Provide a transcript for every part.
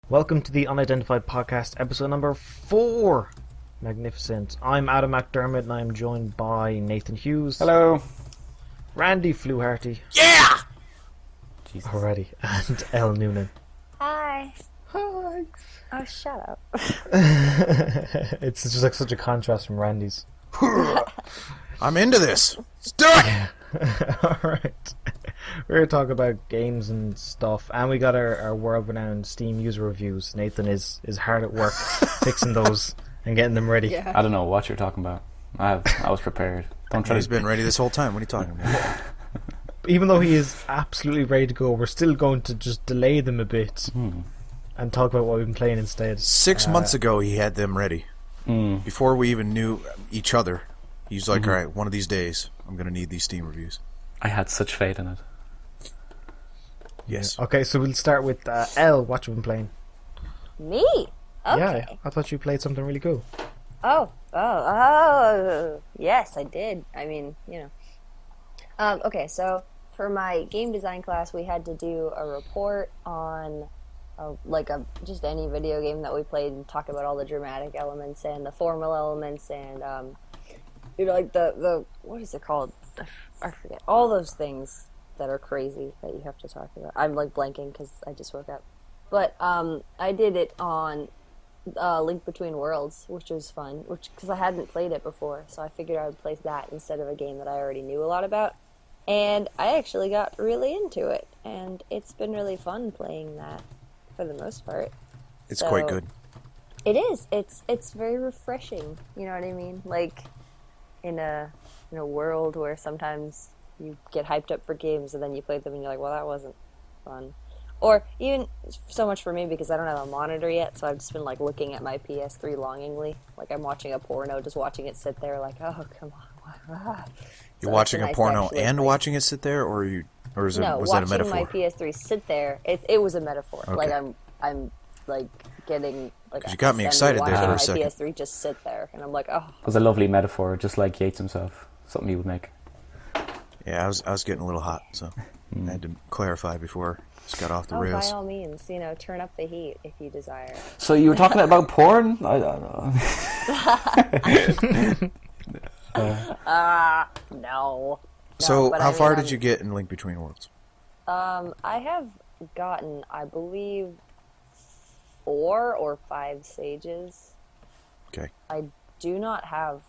Welcome to the Unidentified podcast, episode number 4. Magnificent. I'm Adam McDermott and I'm joined by Nathan Hughes. Hello. Randy Fluharty. Yeah! Jesus. Already. And Elle Noonan. Hi. Hi. Oh, shut up. It's just like such a contrast from Randy's. I'm into this. Let's do it! Alright. We're going to talk about games and stuff, and we got our world-renowned Steam user reviews. Nathan is hard at work fixing those and getting them ready. Yeah. I don't know what you're talking about. I was prepared. Don't try He's to... been ready this whole time. What are you talking about? Even though he is absolutely ready to go, we're still going to just delay them a bit and talk about what we've been playing instead. 6 months ago, he had them ready. Before we even knew each other, he was like, alright, one of these days, I'm going to need these Steam reviews. I had such faith in it. Yes. Okay, so we'll start with Elle. What you been playing? Me? Okay. Yeah, I thought you played something really cool. Oh. Yes, I did. I mean, you know. Okay, so for my game design class, we had to do a report on just any video game that we played and talk about all the dramatic elements and the formal elements and like the what is it called? I forget. All those things that are crazy that you have to talk about. I'm like blanking because I just woke up. But I did it on Link Between Worlds, which was fun, because I hadn't played it before, so I figured I would play that instead of a game that I already knew a lot about. And I actually got really into it, and it's been really fun playing that for the most part. It's quite good. It is. It's very refreshing. You know what I mean? Like in a world where sometimes you get hyped up for games and then you play them and you're like, well, that wasn't fun. Or even so much for me because I don't have a monitor yet, so I've just been like looking at my PS3 longingly, like I'm watching a porno, just watching it sit there, like, oh come on. You're watching a porno and watching it sit there, or was that a metaphor? No, watching my PS3 sit there. It was a metaphor. Okay. Like I'm like getting like. 'Cause you got me excited there for a second. My PS3 just sit there, and I'm like, oh. It was a lovely metaphor, just like Yates himself. Something he would make. Yeah, I was getting a little hot, so I had to clarify before it got off the rails. By all means, turn up the heat if you desire. So you were talking about porn? I don't know. No. So, but how I far mean, did you get in Link Between Worlds? I have gotten, I believe, 4 or 5 stages. Okay. I do not have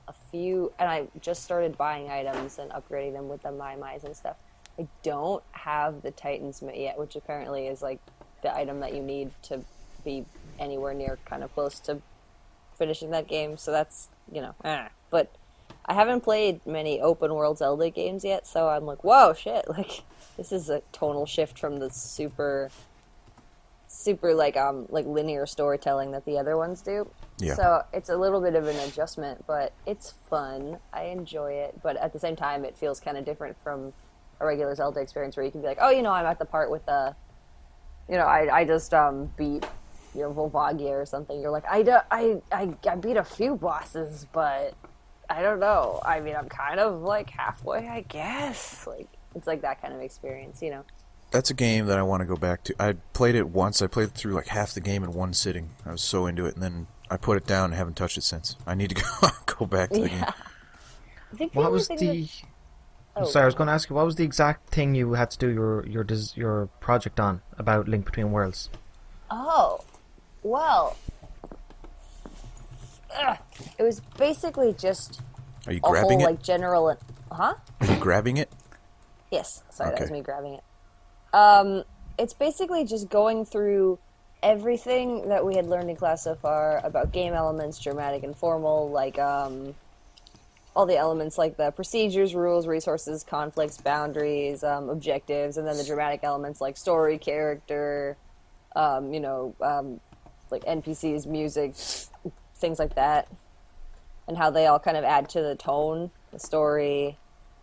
a few, and I just started buying items and upgrading them with the Mai and stuff. I don't have the Titan's Mitt yet, which apparently is like the item that you need to be anywhere near kind of close to finishing that game. So that's, But I haven't played many open world Zelda games yet, so I'm like, whoa, shit, like this is a tonal shift from the super like linear storytelling that the other ones do. Yeah. So it's a little bit of an adjustment, but it's fun. I enjoy it, but at the same time, it feels kind of different from a regular Zelda experience where you can be like, oh, I'm at the part with the, I just beat, Volvagia or something. You're like, I beat a few bosses, but I don't know. I mean, I'm kind of like halfway, I guess. Like it's like that kind of experience, That's a game that I want to go back to. I played it once. I played through like half the game in one sitting. I was so into it, and then I put it down and haven't touched it since. I need to go back to the game. What was the... Sorry, I was going to ask you, what was the exact thing you had to do your project on about Link Between Worlds? Oh, well... It was basically just Are you grabbing whole, it? like, general... Huh? Are you grabbing it? Yes. Sorry, Okay. that was me grabbing it. It's basically just going through everything that we had learned in class so far about game elements, dramatic and formal, like, all the elements like the procedures, rules, resources, conflicts, boundaries, objectives, and then the dramatic elements like story, character, like NPCs, music, things like that, and how they all kind of add to the tone, the story,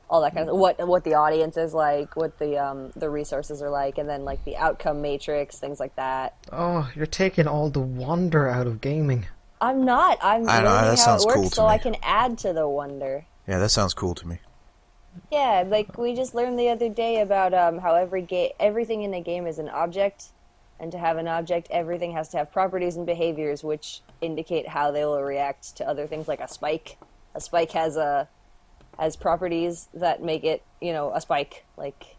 all that kind of what the audience is like, what the resources are like, and then like the outcome matrix, things like that. Oh, you're taking all the wonder out of gaming. I'm not. I'm learning how it sounds works cool to so me. I can add to the wonder. Yeah, that sounds cool to me. Yeah, like we just learned the other day about how everything in a game is an object, And to have an object, everything has to have properties and behaviors which indicate how they will react to other things, like a spike. A spike has properties that make it, a spike, like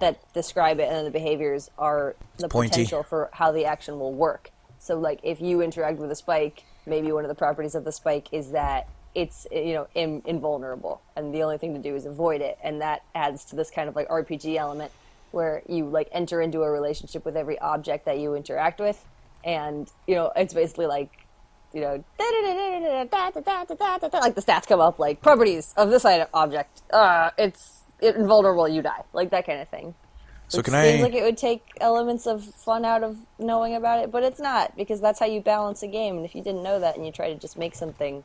that describe it, and then the behaviors are the pointy. potential for how the action will work. So, like, if you interact with a spike, maybe one of the properties of the spike is that it's, invulnerable, and the only thing to do is avoid it, and that adds to this kind of, like, RPG element where you, like, enter into a relationship with every object that you interact with, and, it's basically like, like the stats come up, like, properties of this object, it's invulnerable, you die, like that kind of thing. So It seems like it would take elements of fun out of knowing about it, but it's not, because that's how you balance a game, and if you didn't know that and you try to just make something,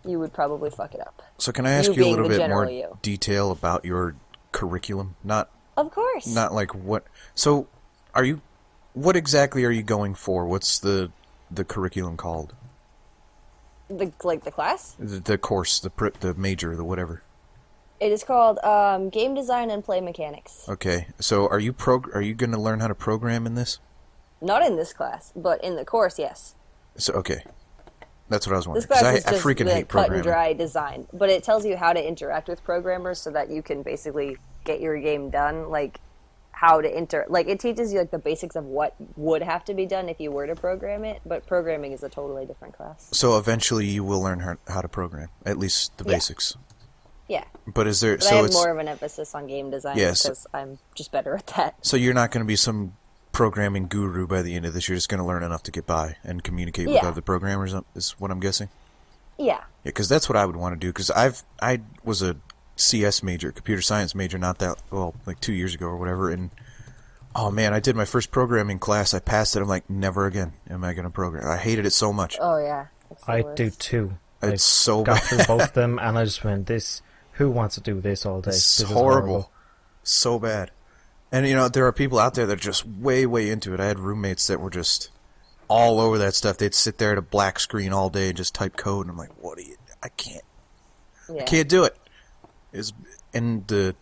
you would probably fuck it up. So can I ask you a little bit more detail about your curriculum? Of course. Not like what... So, what exactly are you going for? What's the curriculum called? The class? The course, the major, the whatever. It is called Game Design and Play Mechanics. Okay, so are you going to learn how to program in this? Not in this class, but in the course, yes. So okay, that's what I was wondering. This class is I just freaking the hate cut programming. and dry design, but it tells you how to interact with programmers so that you can basically get your game done. Like how to it teaches you like the basics of what would have to be done if you were to program it. But programming is a totally different class. So eventually, you will learn how to program, at least the basics. Yeah. But is there? But so I have it's more of an emphasis on game design because I'm just better at that. So you're not going to be some programming guru by the end of this. You're just going to learn enough to get by and communicate with other programmers. Is what I'm guessing. Yeah. Because that's what I would want to do. Because I was a CS major, computer science major, like 2 years ago or whatever. And oh man, I did my first programming class. I passed it. I'm like, never again am I going to program. I hated it so much. Oh yeah. I do too. It's so got bad. through both of them, and I just went, who wants to do this all day? It's This is horrible. So bad. And, there are people out there that are just way, way into it. I had roommates that were just all over that stuff. They'd sit there at a black screen all day and just type code, and I'm like, I can't. Yeah. I can't do it. And the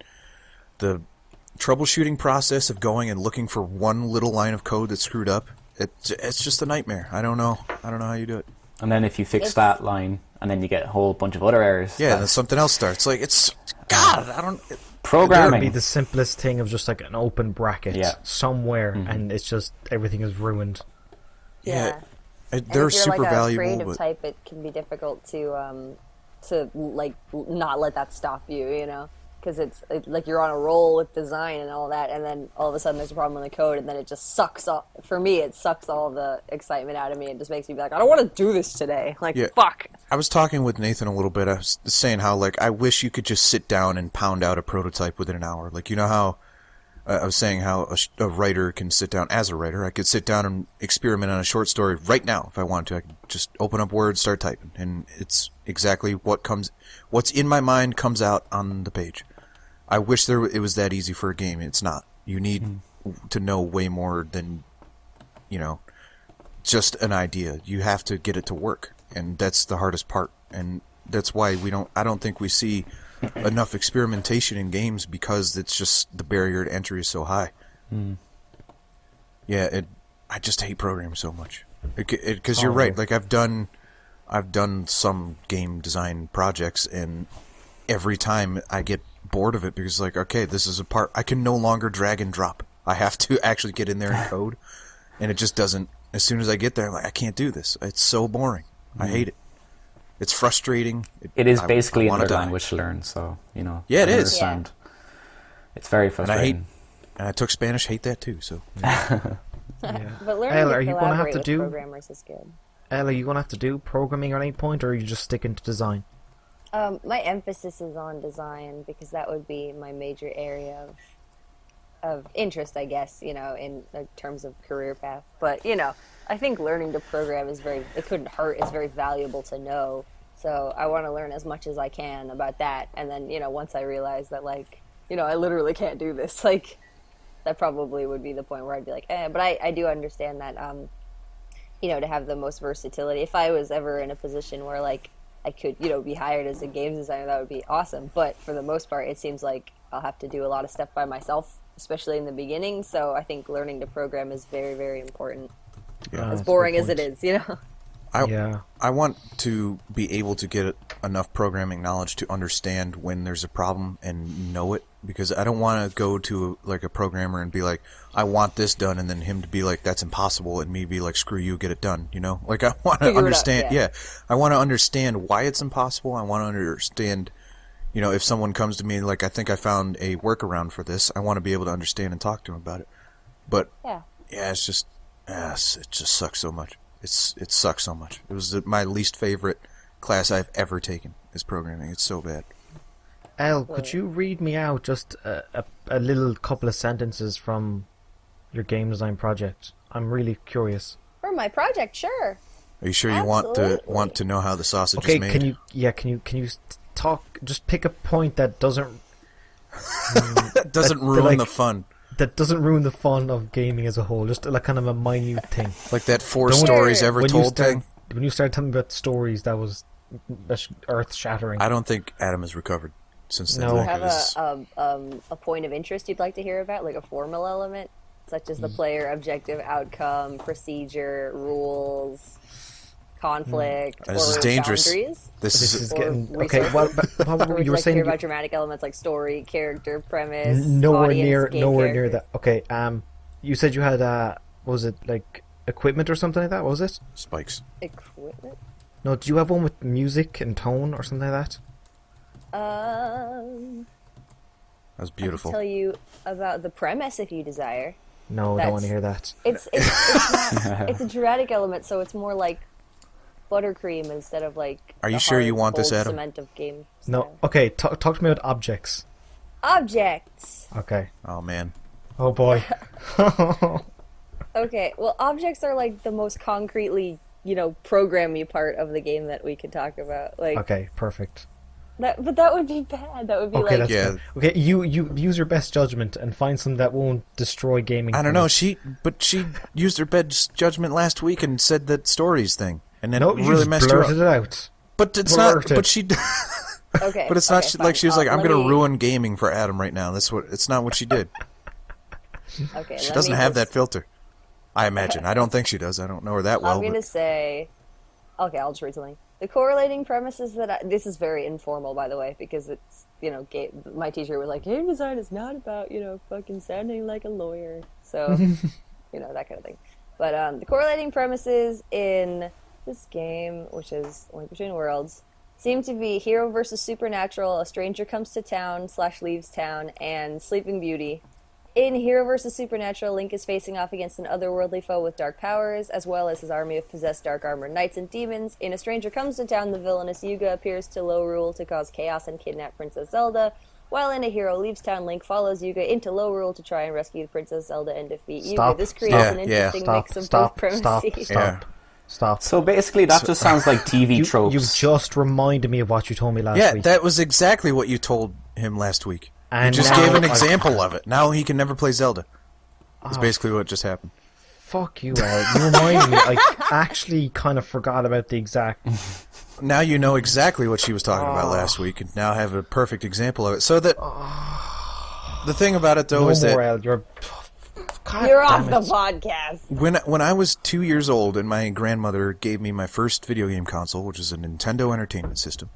troubleshooting process of going and looking for one little line of code that's screwed up, it's just a nightmare. I don't know how you do it. And then if you fix that line, and then you get a whole bunch of other errors. Yeah, then something else starts. Like, I don't... It Programming. would be the simplest thing of just like an open bracket somewhere, and it's just, everything is ruined. Yeah. They're super like valuable. If you're like a creative type, it can be difficult to like not let that stop you, because it's like you're on a roll with design and all that, and then all of a sudden there's a problem in the code, and then it just sucks all. For me, it sucks all the excitement out of me. It just makes me be like, I don't want to do this today. Like, fuck. I was talking with Nathan a little bit. I was saying how, like, I wish you could just sit down and pound out a prototype within an hour. Like, how I was saying how a writer can sit down. As a writer, I could sit down and experiment on a short story right now if I wanted to. I could just open up Word, start typing, and it's exactly what's in my mind comes out on the page. I wish it was that easy for a game. It's not. You need to know way more than, just an idea. You have to get it to work, and that's the hardest part. And that's why I don't think we see enough experimentation in games, because it's just the barrier to entry is so high. Yeah, I just hate programming so much. Because you're right. Like, I've done some game design projects, and every time I get bored of it, because like, okay, this is a part I can no longer drag and drop. I have to actually get in there and code, and it just doesn't. As soon as I get there, I'm like, I can't do this. It's so boring. I hate it. It's frustrating. It is basically another language to learn, so Yeah, it is. Understand. It's very frustrating. And I took Spanish. Hate that too. So. But learning Elle, to are you gonna have collaborate to with do programmers is good. Elle, are you going to have to do programming at any point, or are you just sticking to design? My emphasis is on design, because that would be my major area of interest, I guess, in terms of career path. But, I think learning to program it couldn't hurt. It's very valuable to know. So I want to learn as much as I can about that. And then, once I realize that, like, I literally can't do this, like, that probably would be the point where I'd be like, But I do understand that, to have the most versatility. If I was ever in a position where, like, I could, be hired as a games designer, that would be awesome. But for the most part, it seems like I'll have to do a lot of stuff by myself. especially in the beginning. So I think learning to program is very, very important. Yeah. As That's a boring good as it point. is, you know. I want to be able to get enough programming knowledge to understand when there's a problem and know it, because I don't want to go to like a programmer and be like, I want this done, and then him to be like, that's impossible, and me be like, screw you, get it done, you know? Like, I want to Figure it out, understand, yeah. I want to understand why it's impossible. I want to understand, you know, if someone comes to me like, I think I found a workaround for this, I want to be able to understand and talk to him about it. But Yeah. it's just, it just sucks so much. It sucks so much. It was my least favorite class I've ever taken is programming. It's so bad. Elle, could you read me out just a little couple of sentences from your game design project? I'm really curious. For my project, sure. Are you sure you Absolutely. want to know how the sausage Okay, is made? can you talk? Just pick a point that doesn't That doesn't that, ruin like- the fun. that doesn't ruin the fun of gaming as a whole. Just like kind of a minute thing. Like that four Don't- stories ever When you told thing. when you started telling me about stories, that was earth shattering. I don't think Adam has recovered since then. No. Do you Like, have it was- a point of interest you'd like to hear about, like a formal element, such as the player objective, outcome, procedure, rules, conflict, This is or dangerous. boundaries? This This is is Or getting okay. resources. What Or would you you were like to saying? hear about dramatic elements like story, character, premise, Nowhere audience, near, game nowhere near characters? that. Okay. You said you had what was it, like equipment or something like that? What was it? spikes. Equipment? No, do you have one with music and tone or something like that? That was I beautiful. can tell you about the premise if you desire. No, I don't want to hear that. It's not, it's a dramatic element, so it's more like buttercream instead of like. Are you the sure you hard, want this, cold Adam? Cement of game. No. style. Okay, talk to me about objects. Objects. Okay. Oh man. Oh boy. Okay, well, objects are like the most concretely, programmy part of the game that we could talk about. Like Okay, perfect. that, but that would be bad. That would be Okay, like that's Yeah. fine. Okay, you use your best judgment and find something that won't destroy gaming. I don't for know. me. She used her best judgment last week and said that stories thing, and then No, it you really just messed her blurted up. it out. But it's not. Blurted. But she. okay. But it's not okay, like she was fine. like, I'm Let gonna me- ruin gaming for Adam right now. That's what. It's not what she did. Okay, She let doesn't me have just- that filter. I imagine. I don't think she does. I don't know her that well. I'm gonna But say, okay, I'll just read something. The correlating premises this is very informal, by the way, because it's my teacher was like, game design is not about fucking sounding like a lawyer, so that kind of thing. But the correlating premises in this game, which is Link Between Worlds, seem to be hero versus supernatural, a stranger comes to town / leaves town, and Sleeping Beauty. In Hero vs. Supernatural, Link is facing off against an otherworldly foe with dark powers, as well as his army of possessed dark armored knights and demons. In A Stranger Comes to Town, the villainous Yuga appears to Lorule to cause chaos and kidnap Princess Zelda, while in A Hero Leaves Town, Link follows Yuga into Lorule to try and rescue Princess Zelda and defeat Stop. Yuga. This creates Stop. an interesting Stop. mix of Stop. both Stop. premises. Yeah. Stop. So basically, that just sounds like TV You, tropes. you've just reminded me of what you told me last yeah, week. that was exactly what you told him last week. You And just now gave an I- example of it. Now he can never play Zelda. That's Oh, basically what just happened. Fuck you, Elle. You reminded me. I actually kind of forgot about the exact. Now you know exactly what she was talking about last week, and now have a perfect example of it. So that the thing about it though No is more, that Elle. God You're damn off the it. podcast. when I was 2 years old and my grandmother gave me my first video game console, which is a Nintendo Entertainment System,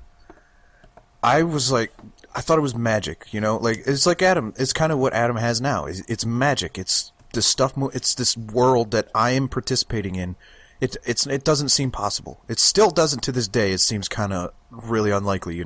I was like, I thought it was magic, like it's like Adam. It's kind of what Adam has now. It's magic. It's this stuff. It's this world that I am participating in. It doesn't seem possible. It still doesn't to this day. It seems kind of really unlikely,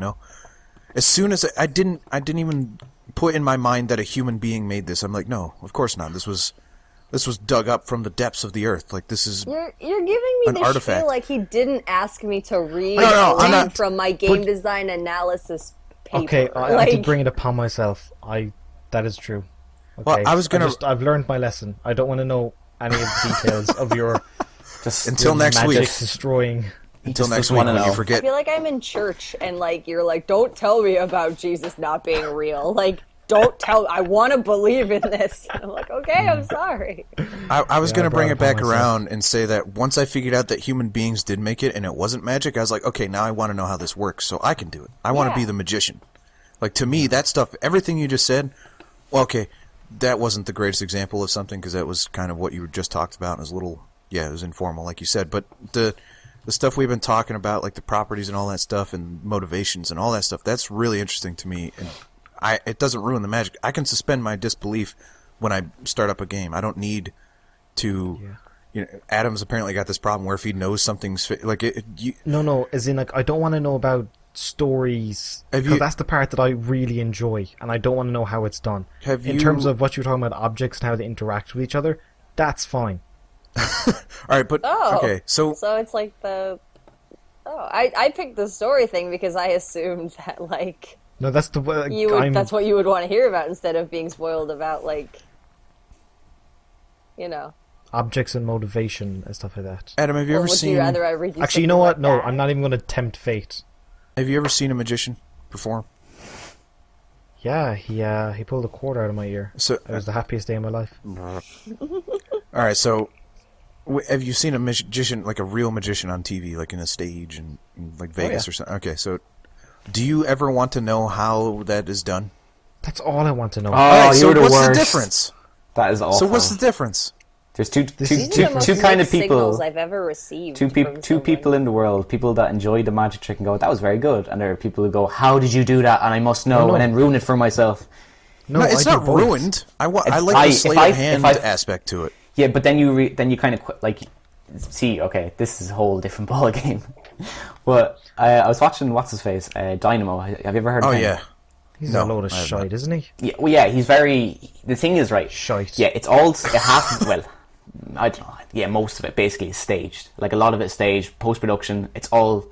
As soon as I didn't even put in my mind that a human being made this. I'm like, no, of course not. This was dug up from the depths of the earth. Like this is. You're giving me An the artifact. spiel like he didn't ask me to read No, a I'm line not- from my game but- design analysis paper. Okay, I did bring it upon myself. That is true. Okay. Well, I was gonna- I've learned my lesson. I don't want to know any of the details of your just Until next magic week. destroying. Until just next doesn't week wanna when you know. I forget. feel like I'm in church and you're like, don't tell me about Jesus not being real. Don't tell. I want to believe in this. I'm like, okay, I'm sorry. I was Yeah, going I to bring brought it it back upon myself. around and say that once I figured out that human beings did make it and it wasn't magic, I was like, okay, now I want to know how this works so I can do it. I want to Yeah. be the magician. Like, to me, that stuff, everything you just said, well, okay, that wasn't the greatest example of something because that was kind of what you just talked about. It was a little, it was informal, like you said. But the stuff we've been talking about, like the properties and all that stuff, and motivations and all that stuff, that's really interesting to me. And it doesn't ruin the magic. I can suspend my disbelief when I start up a game. I don't need to. Yeah. You know, Adam's apparently got this problem where if he knows something's No, as in like I don't want to know about stories because that's the part that I really enjoy, and I don't want to know how it's done. In terms of what you're talking about, objects and how they interact with each other, that's fine. All right, but okay, so it's like I picked the story thing because I assumed that like no, that's the that's what you would want to hear about instead of being spoiled about like objects and motivation and stuff like that. Adam, have you ever seen? Would you rather I read you actually, you know what? Like no, that? I'm not even going to tempt fate. Have you ever seen a magician perform? Yeah, he pulled a cord out of my ear. So it was the happiest day of my life. All right, so have you seen a magician, like a real magician on TV, like in a stage in like Vegas or something? Okay, so do you ever want to know how that is done? That's all I want to know. Oh, right, so you're the what's worst. The difference? That is awful. So what's the difference? There's two two kind of people. Signals I've ever received. Two people in the world. People that enjoy the magic trick and go, "That was very good," and there are people who go, "How did you do that?" And I must know, and then ruin it for myself. No, it's not ruined. I like the sleight of hand aspect to it. Yeah, but then you kind of like see. Okay, this is a whole different ball game. But I was watching what's his face, Dynamo. Have you ever heard of him? Oh yeah. He's a load of shite, isn't he? Yeah, well, yeah, he's very. The thing is, right? Shite. Yeah, it's all half. Well, I don't know. Yeah, most of it basically is staged. Like a lot of it staged, post production. It's all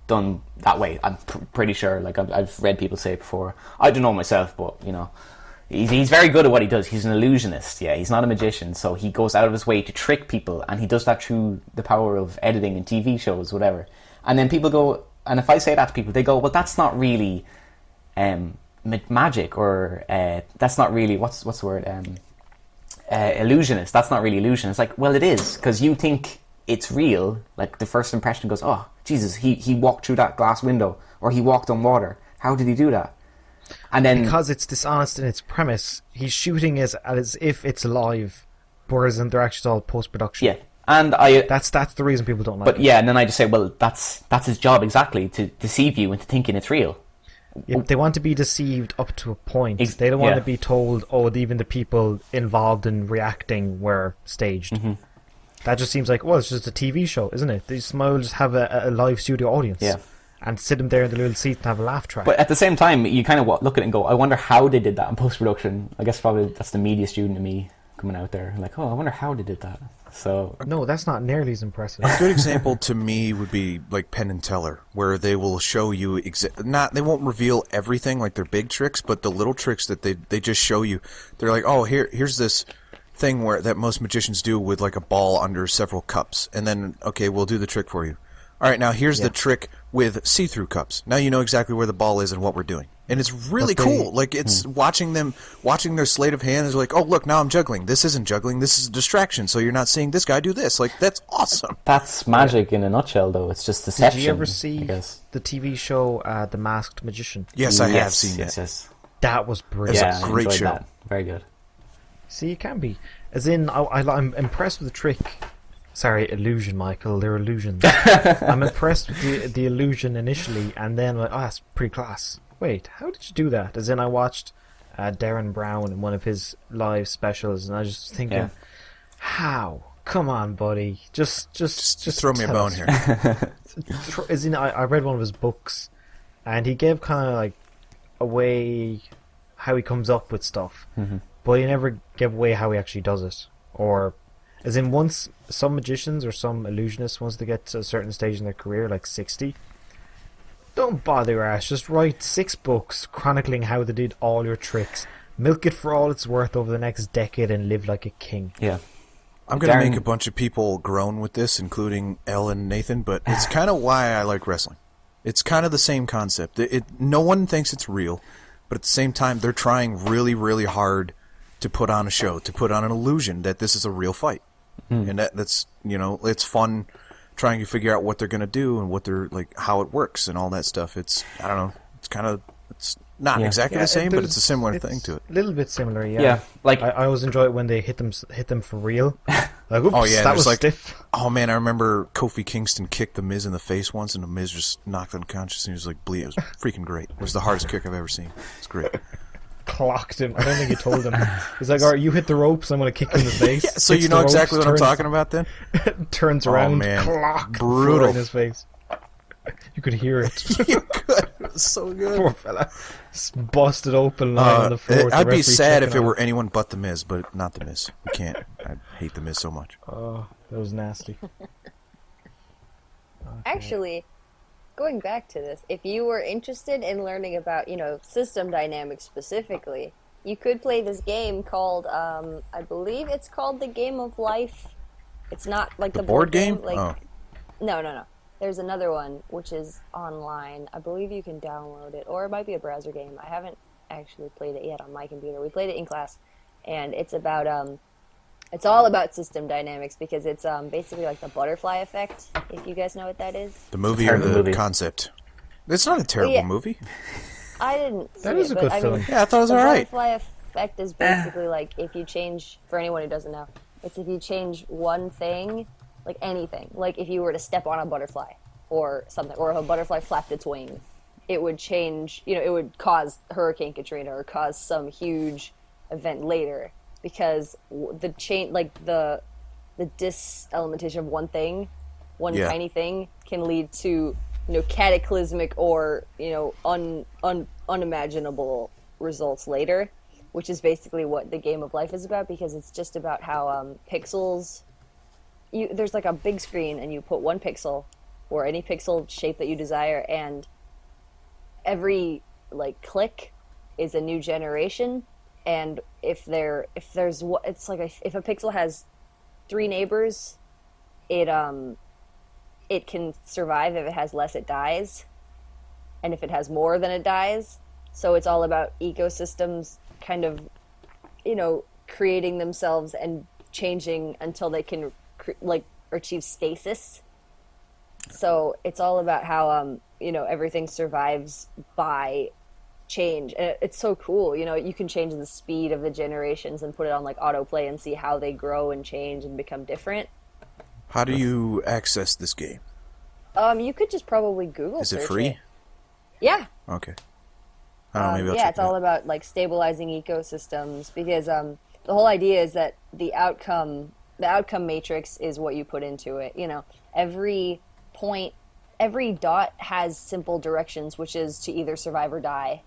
done that way. I'm pretty sure. Like I've read people say it before. I don't know myself, but he's very good at what he does. He's an illusionist. Yeah, he's not a magician, so he goes out of his way to trick people, and he does that through the power of editing and TV shows, whatever. And then people go, and if I say that to people, they go, "Well, that's not really." Magic, or that's not really what's the word? Illusionist. That's not really illusion. It's like, well, it is, because you think it's real. Like the first impression goes, oh Jesus, he walked through that glass window, or he walked on water. How did he do that? And then because it's dishonest in its premise, he's shooting as if it's live, whereas they're actually all post production. Yeah. And that's the reason people don't like it. But yeah, and then I just say, well, that's his job exactly, to deceive you into thinking it's real. Yeah, they want to be deceived up to a point. They don't want to be told, even the people involved in reacting were staged. Mm-hmm. That just seems like, it's just a TV show, isn't it? They might just have a live studio audience and sit them there in the little seat and have a laugh track. But at the same time, you kind of look at it and go, I wonder how they did that in post-production. I guess probably that's the media student in me coming out there. Like, I wonder how they did that. So no, that's not nearly as impressive. A good example to me would be like Penn and Teller, where they will show you they won't reveal everything like their big tricks, but the little tricks that they just show you. They're like, here's this thing that most magicians do with like a ball under several cups, and then we'll do the trick for you. All right, now here's the trick with see-through cups. Now you know exactly where the ball is and what we're doing. And it's really cool. Like, it's watching their sleight of hand is like, oh, look, now I'm juggling. This isn't juggling. This is a distraction, so you're not seeing this guy do this. Like, that's awesome. That's magic in a nutshell, though. It's just deception. Did you ever see the TV show The Masked Magician? Yes, I have seen it. Yes. That was brilliant. It's a great show. That. Very good. See, it can be. As in, I'm impressed with the trick. Sorry, illusion, Michael. They're illusions. I'm impressed with the illusion initially, and then like, that's pretty class. Wait, how did you do that? As in, I watched Darren Brown in one of his live specials, and I was just thinking, how? Come on, buddy. Just throw me a bone here. As in, I read one of his books, and he gave kind of like away how he comes up with stuff, but he never gave away how he actually does it. Or, as in, once some magicians or some illusionists, once they get to a certain stage in their career, like 60, don't bother your ass. Just write 6 books chronicling how they did all your tricks. Milk it for all it's worth over the next decade and live like a king. Yeah. I'm going to make a bunch of people groan with this, including Elle and Nathan, but it's kind of why I like wrestling. It's kind of the same concept. No one thinks it's real, but at the same time, they're trying really, really hard to put on a show, to put on an illusion that this is a real fight. And that's, it's fun trying to figure out what they're going to do and what they're like, how it works and all that stuff. I don't know. It's Not Yeah. exactly the same, but it's a similar thing to it. A little bit similar, yeah. Yeah, like I always enjoy it when they hit them for real. Like, oops, Oh, yeah, that there's was like- stiff. Oh man, I remember Kofi Kingston kicked The Miz in the face once, and The Miz just knocked unconscious, and he was like bleeding. It was freaking great. It was the hardest kick I've ever seen. It's great. Clocked him. I don't think he told him. He's like, alright, you hit the ropes, I'm going to kick you in the face. Yeah, so Hits you the know ropes, exactly what I'm turns- talking about then? Turns Oh, around, man. clock, Brutal. right in his face. You could hear it. You could. It was so good. Poor fella. Busted open, lying on the floor. with the I'd be referee sad if checking it on were him. anyone but The Miz, but not The Miz. We can't. I hate The Miz so much. Oh, that was nasty. Actually, going back to this, if you were interested in learning about, system dynamics specifically, you could play this game called, I believe it's called The Game of Life. It's not like the Board game? Like, Oh. No. There's another one, which is online. I believe you can download it, or it might be a browser game. I haven't actually played it yet on my computer. We played it in class, and it's about, it's all about system dynamics, because it's basically like the butterfly effect, if you guys know what that is. The movie or Terrible the movie. concept? It's not a terrible yeah. movie. I didn't see That is it, a but good I film. mean, Yeah, I thought it was the alright. butterfly effect is basically like if you change, for anyone who doesn't know, it's if you change one thing, like anything, like if you were to step on a butterfly or something, or if a butterfly flapped its wing, it would change, it would cause Hurricane Katrina or cause some huge event later, because the chain, like the diselementation of one thing, one Yeah. tiny thing, can lead to cataclysmic or unimaginable results later, which is basically what the Game of Life is about, because it's just about how pixels. There's like a big screen, and you put one pixel or any pixel shape that you desire, and every click is a new generation. And if a pixel has 3 neighbors, it can survive. If it has less, it dies, and if it has more, then it dies. So it's all about ecosystems kind of creating themselves and changing until they can achieve stasis. So it's all about how everything survives by change, and it's so cool. You can change the speed of the generations and put it on autoplay and see how they grow and change and become different. How do you access this game? You could just probably Google Is it search free? it. Yeah. Okay. I don't know, maybe I'll yeah, check it's it all out. about the whole idea is that the outcome matrix is what you put into it. Every point, every dot has simple directions, which is to either survive or die,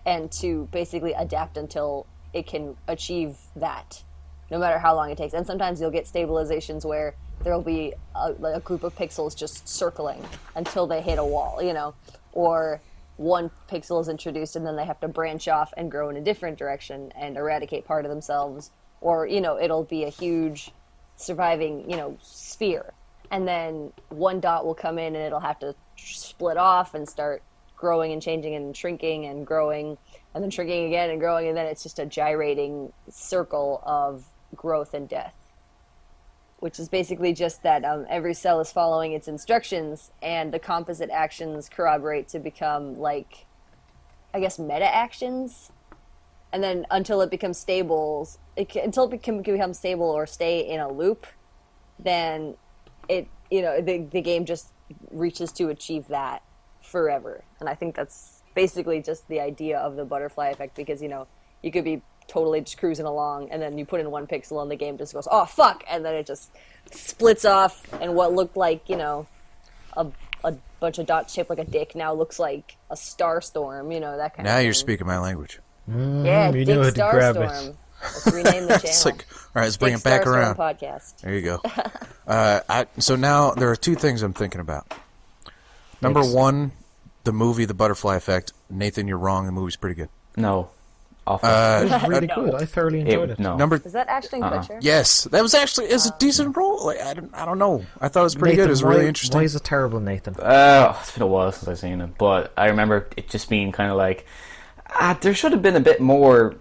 and to basically adapt until it can achieve that, no matter how long it takes. And sometimes you'll get stabilizations where there'll be a group of pixels just circling until they hit a wall, or one pixel is introduced and then they have to branch off and grow in a different direction and eradicate part of themselves, or it'll be a huge surviving sphere, and then one dot will come in and it'll have to split off and start growing and changing and shrinking and growing and then shrinking again and growing, and then it's just a gyrating circle of growth and death, which is basically just that every cell is following its instructions, and the composite actions corroborate to become meta actions, and then until it becomes stable, until it can become stable or stay in a loop, then the game just reaches to achieve that forever. And I think that's basically just the idea of the butterfly effect, because you could be totally just cruising along, and then you put in one pixel and the game just goes, oh fuck, and then it just splits off, and what looked like a bunch of dots shaped like a dick now looks like a star storm, that kind of Now thing. you're speaking my language. Yeah, you Dick know how to Star grab Storm. it. Let's rename the channel. It's like, all right, let's bring Dick it back Star Storm around. Podcast. There you go. So now there are 2 things I'm thinking about. Number Thanks. 1, the movie The Butterfly Effect. Nathan, you're wrong. The movie's pretty good. no, awful. It was really good. I thoroughly enjoyed it. No. Number Is that Ashton Kutcher? Yes, that was actually a decent role. I don't know. I thought it was pretty Nathan, good. It was why, really interesting. Why is it terrible, Nathan? It's been a while since I've seen it, but I remember it just being kind of like, there should have been a bit more,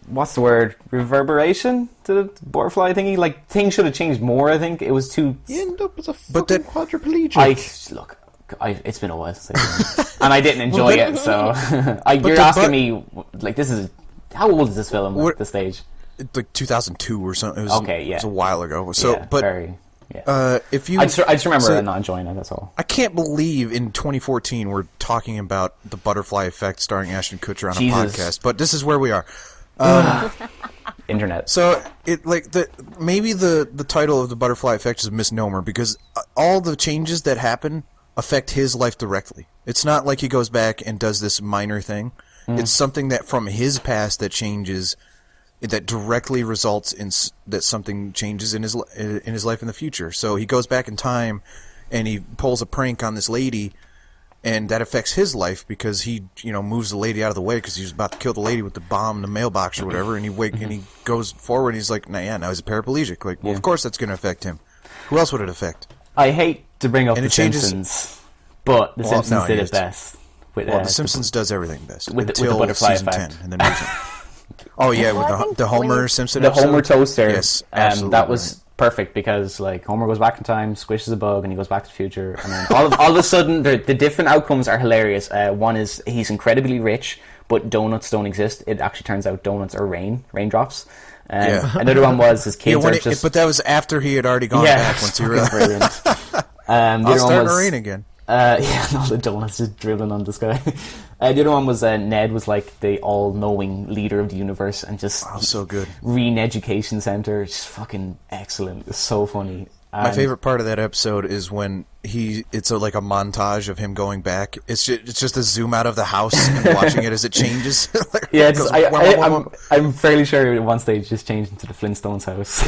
what's the word, reverberation to the butterfly thingy. Things should have changed more, I think. It was too... You end up as a But fucking that- quadriplegic. Look, It's been a while since I did it. And I didn't enjoy it, so you're asking me like this is how old is this film at this stage? Like 2002 or something. It was, okay, yeah, it was a while ago. So, yeah, but very, yeah. If you, I just remember not enjoying it. That's all. I can't believe in 2014 we're talking about the butterfly effect starring Ashton Kutcher on a podcast, but this is where we are. Internet. So it like maybe the title of the butterfly effect is a misnomer because all the changes that happen affect his life directly. It's not like he goes back and does this minor thing. It's something that from his past that changes, that directly results in that something changes in his life in the future. So he goes back in time and he pulls a prank on this lady, and that affects his life because he, moves the lady out of the way because he was about to kill the lady with the bomb in the mailbox or whatever, and he goes forward and he's like, now he's a paraplegic. Like, well, of course that's going to affect him. Who else would it affect? I hate to bring up The Simpsons, but The Simpsons did it best. The Simpsons does everything best with the butterfly season effect. 10, and then oh yeah, with the Homer Simpson episode? The Homer toaster. Yes, absolutely. That was perfect because like Homer goes back in time, squishes a bug, and he goes back to the future, and then all of a sudden the different outcomes are hilarious. One is he's incredibly rich, but donuts don't exist. It actually turns out donuts are raindrops. Another one was his kids are just. But that was after he had already gone back once he realized. Brilliant. I'll start to rain again. All the donuts just dribbling on the sky. The other one was Ned was like the all-knowing leader of the universe and just so good. Reen Education Center, just fucking excellent. It's so funny. My favorite part of that episode is when it's like a montage of him going back. It's just a zoom out of the house and watching it as it changes. I'm fairly sure at one stage just changed into the Flintstones house.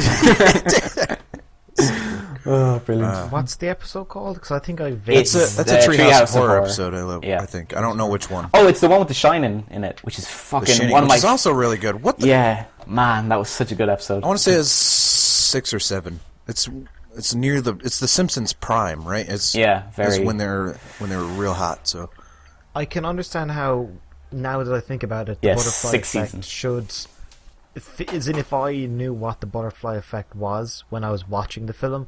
Oh, brilliant! What's the episode called? Because I think that's a Treehouse Horror episode. I think I don't know which one. Oh, it's the one with The Shining in it, which is fucking one of my. Which is also really good. Yeah, man, that was such a good episode. I want to say it's 6 or 7. It's near it's the Simpsons prime, right? It's very. It's when they're real hot. So I can understand how now that I think about it, the butterfly effect seasons. should. As in, if I knew what the butterfly effect was when I was watching the film,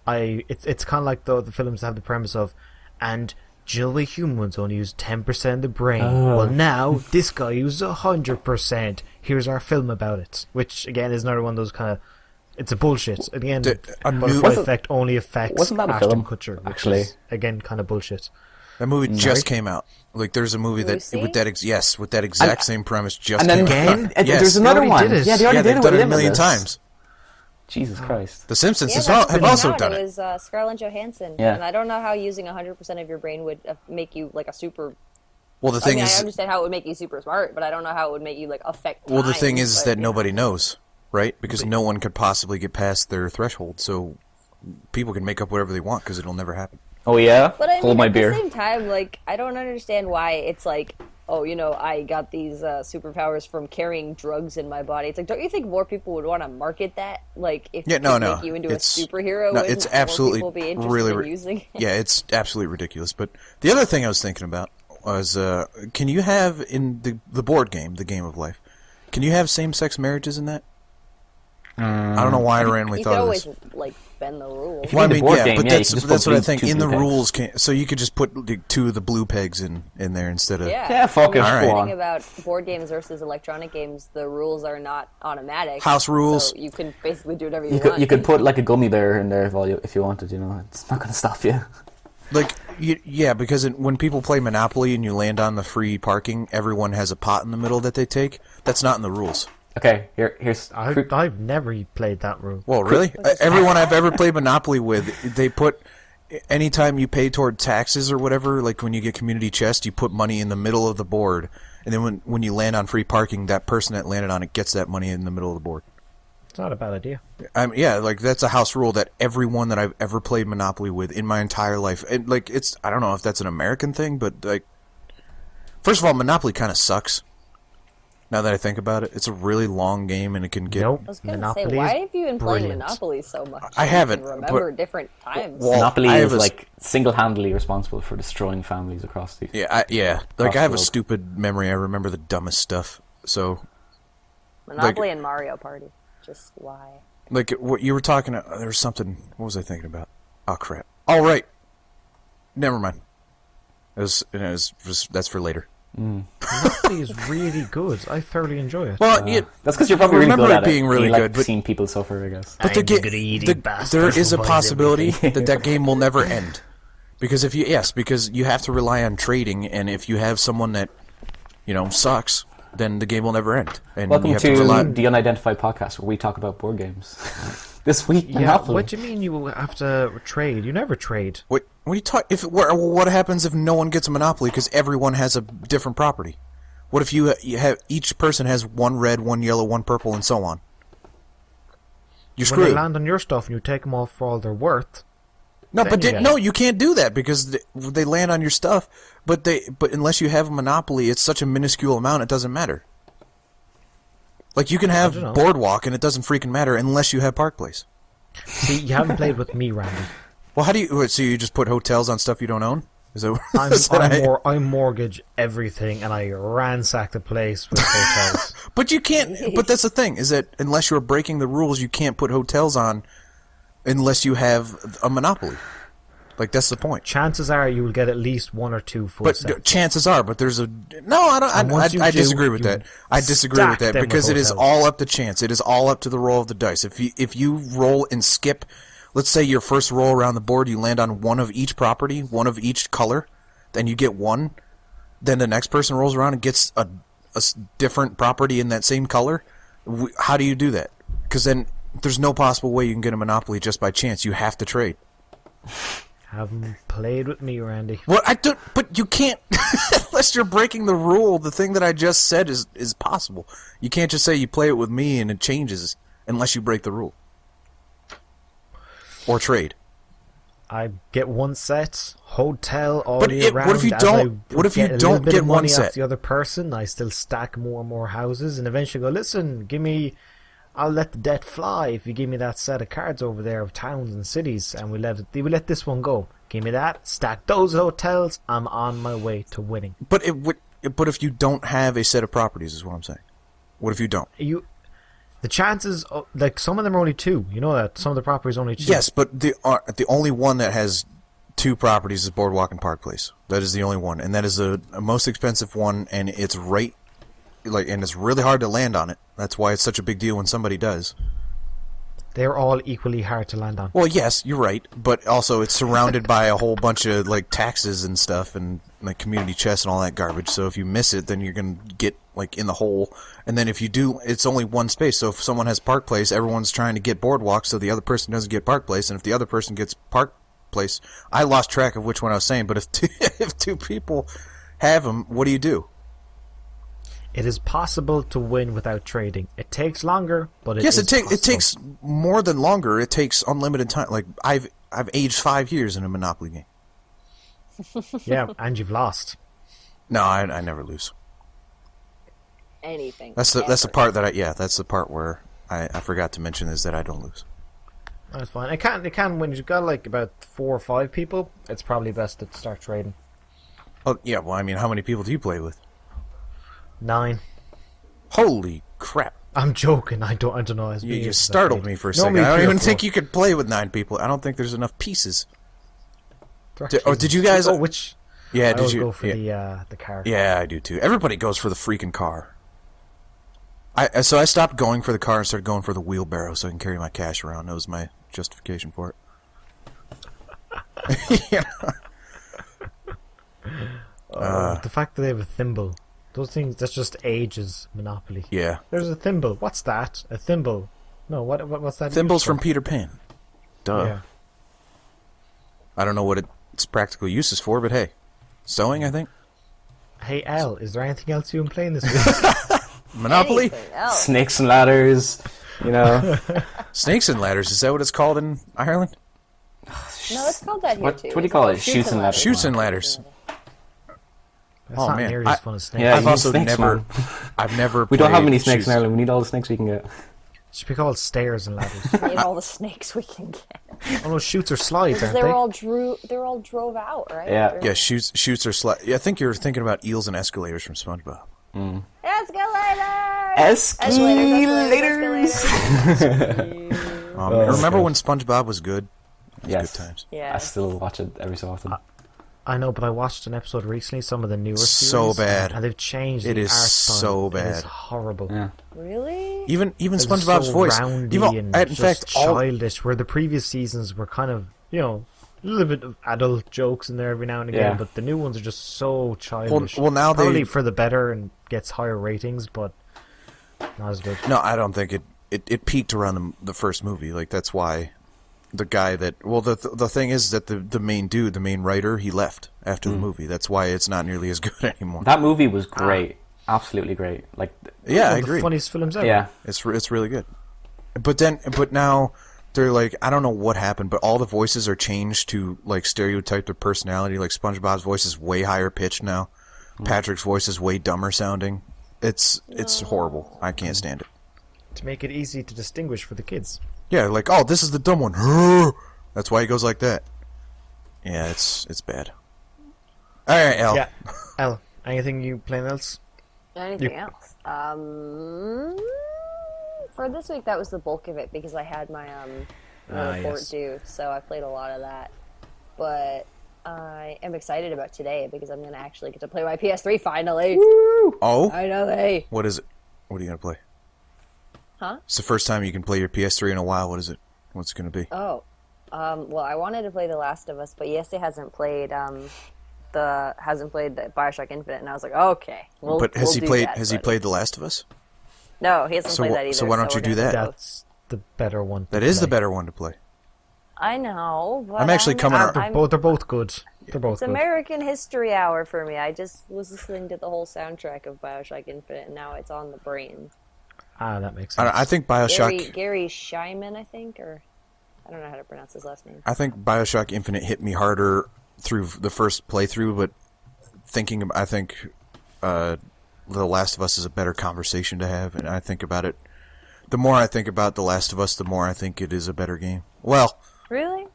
it's kind of like the films that have the premise of, and we humans only use 10% of the brain. Well, now this guy uses 100%. Here's our film about it. Which again is another one of those kind of. It's a bullshit. Again, butterfly effect only affects Ashton Kutcher, which actually is, again, kind of bullshit. That movie just came out. Like, there's a movie with that exact same premise just came out. Yes. There's another one. Yeah, they already did it. They've done it a million times. Jesus Christ. The Simpsons have also done it. It was Scarlett Johansson. Yeah. And I don't know how using 100% of your brain would make you like a super. Well, the thing is, I understand how it would make you super smart, but I don't know how it would make you like affect. Well, the thing is that nobody knows, right? Because no one could possibly get past their threshold, so people can make up whatever they want because it'll never happen. Oh yeah, but I mean, hold my beer. At the same time, like I don't understand why it's like, I got these superpowers from carrying drugs in my body. It's like, don't you think more people would want to market that? Like, if make you into a superhero, it's absolutely more people be interested in using it? Yeah, it's absolutely ridiculous. But the other thing I was thinking about was, can you have in the board game, the Game of Life, can you have same-sex marriages in that? I don't know why I randomly thought of this. You could always like bend the rules. Well, I mean, but that's what I think. In the rules, so you could just put two of the blue pegs in there instead of fuck it. The thing about board games versus electronic games, the rules are not automatic. House rules. So you can basically do whatever you want. You could put like a gummy bear in there if you wanted. It's not going to stop you. Like, because when people play Monopoly and you land on the free parking, everyone has a pot in the middle that they take. That's not in the rules. Okay, here's... I've never played that rule. Well, really? Everyone I've ever played Monopoly with, they put... Anytime you pay toward taxes or whatever, like when you get community chest, you put money in the middle of the board. And then when you land on free parking, that person that landed on it gets that money in the middle of the board. It's not a bad idea. Like that's a house rule that everyone that I've ever played Monopoly with in my entire life... And, like, I don't know if that's an American thing, but, like... First of all, Monopoly kind of sucks. Now that I think about it, it's a really long game, and it can get. Nope. I was going to say, why have you been playing Monopoly so much? I haven't. Remember different times. Well, Monopoly is like single-handedly responsible for destroying families across the. Yeah. Like I have a stupid memory. I remember the dumbest stuff. So. Monopoly and Mario Party. Just why? Like what you were talking. There was something. What was I thinking about? Oh crap! All right. Never mind. That's for later. Monopoly is really good. I thoroughly enjoy it. Well, that's because you're probably really remember good it at being really you like good, but seeing people suffer, I guess. But there is a possibility that game will never end, because because you have to rely on trading, and if you have someone that sucks, then the game will never end. And Welcome you have to the Unidentified podcast, where we talk about board games. This week, Monopoly. What do you mean you have to trade? You never trade. What are you talking? What happens if no one gets a Monopoly because everyone has a different property? What if you have each person has one red, one yellow, one purple, and so on? You're screwed. When they land on your stuff and you take them off for all they're worth. No, you can't do that because they land on your stuff. But unless you have a Monopoly, it's such a minuscule amount, it doesn't matter. Like, you can have Boardwalk, and it doesn't freaking matter unless you have Park Place. See, you haven't played with me, Randy. Well, so you just put hotels on stuff you don't own? Is that I mortgage everything, and I ransack the place with hotels. But you can't. But that's the thing, is that unless you're breaking the rules, you can't put hotels on unless you have a Monopoly. Like, that's the point. Chances are you will get at least one or two full sets. Chances are, but there's a... No, I disagree with that. I disagree with that because it is all up to chance. It is all up to the roll of the dice. If you roll and skip... Let's say your first roll around the board, you land on one of each property, one of each color, then you get one. Then the next person rolls around and gets a different property in that same color. How do you do that? Because then there's no possible way you can get a Monopoly just by chance. You have to trade. Haven't played with me, Randy. Well, I don't. But you can't unless you're breaking the rule. The thing that I just said is possible. You can't just say you play it with me and it changes unless you break the rule or trade. I get one set, hotel all year round. What if you don't? What if you don't get one set? Off the other person, I still stack more and more houses, and eventually go, listen, give me. I'll let the debt fly if you give me that set of cards over there of towns and cities, and we let this one go. Give me that, stack those hotels. I'm on my way to winning. But if you don't have a set of properties, is what I'm saying. What if you don't? The chances, like, some of them are only two. You know that some of the properties are only two. Yes, but the only one that has two properties is Boardwalk and Park Place. That is the only one, and that is the most expensive one, and it's right. And it's really hard to land on it. That's why it's such a big deal when somebody does. They're all equally hard to land on. Well, yes, you're right, but also it's surrounded by a whole bunch of taxes and stuff and community chests and all that garbage. So if you miss it, then you're gonna get in the hole. And then if you do, it's only one space. So if someone has Park Place, everyone's trying to get Boardwalk, so the other person doesn't get Park Place. And if the other person gets Park Place, I lost track of which one I was saying. But if two people have them, what do you do? It is possible to win without trading. It takes longer, but it takes more than longer. It takes unlimited time. Like I've aged 5 years in a Monopoly game. Yeah, and you've lost. No, I never lose. Anything. That's the part that that's the part where I forgot to mention is that I don't lose. That's fine. It can when you've got about 4 or 5 people. It's probably best to start trading. Oh yeah, well I mean, how many people do you play with? 9. Holy crap! I'm joking. I don't know. You just startled me for a second. I don't even think you could play with 9 people. I don't think there's enough pieces. Did you guys? Oh, which? Yeah, did you go for the car? Yeah, I do too. Everybody goes for the freaking car. So I stopped going for the car and started going for the wheelbarrow so I can carry my cash around. That was my justification for it. The fact that they have a thimble. Those things, that's just ages Monopoly. Yeah. There's a thimble. What's that? A thimble. No, what's that? Thimbles from Peter Pan. Duh. Yeah. I don't know what its practical use is for, but hey. Sewing, I think. Hey, Elle, is there anything else you can play in this week? Monopoly? Snakes and ladders, Snakes and ladders, is that what it's called in Ireland? No, it's called that here too. What do you call it? Shoots and ladders. Shoots and ladders. That's not nearly as fun as snakes. Yeah, I've also snakes, never We don't have many snakes in Ireland. We need all the snakes we can get. It should be called stairs and ladders. We need all the snakes we can get. Oh no, shoots or slides, aren't they? They're all drove out, right? Yeah. Yeah, shoots or slides. Yeah, I think you're thinking about eels and escalators from SpongeBob. Escalators! Remember when SpongeBob was good? It was Yes. good times. Yeah. I still watch it every so often. I know, but I watched an episode recently, some of the newer So series, bad. and they've changed It the is art style. so It is bad. horrible. Yeah. Really? Even It's SpongeBob's so voice. roundy Even, and in just fact, all childish, where the previous seasons were kind of, a little bit of adult jokes in there every now and again, Yeah. but the new ones are just so childish. well, now Probably for the better and gets higher ratings, but not as good. No, I don't think it peaked around the first movie. Like, that's why the guy that... Well, the thing is that the main dude, the main writer, he left after the movie. That's why it's not nearly as good anymore. That movie was great. Absolutely great. Like, Yeah, I One of agree. the funniest films ever. yeah. It's really good. But now they're like, I don't know what happened, but all the voices are changed to like stereotype their personality. Like SpongeBob's voice is way higher pitched now. Patrick's voice is way dumber sounding. It's horrible. I can't stand it. To make it easy to distinguish for the kids. Yeah, like, oh, this is the dumb one. That's why he goes like that. Yeah, it's bad. All right, Elle. Yeah. Elle, anything you playing else? Anything else? For this week, that was the bulk of it because I had my report yes. due, so I played a lot of that. But I am excited about today because I'm going to actually get to play my PS3 finally. Oh? Finally. What is it? What are you going to play? Huh? It's the first time you can play your PS3 in a while. What is it? What's it going to be? Oh. Well, I wanted to play The Last of Us, but Yessie hasn't played the BioShock Infinite, and I was like, okay, But has we'll do played? that, Has he buddy. played The Last of Us? No, he hasn't played that either. So why don't you we're do gonna that? do both. That's the better one. That is the better one to play. I know, but I'm actually coming up- They're both good. They're both It's good. American History Hour for me. I just was listening to the whole soundtrack of BioShock Infinite, and now it's on the brain. That makes sense. I think BioShock. Gary Shyman, I think, or I don't know how to pronounce his last name. I think BioShock Infinite hit me harder through the first playthrough, but I think The Last of Us is a better conversation to have, and I think about it. The more I think about The Last of Us, the more I think it is a better game. Well, Really?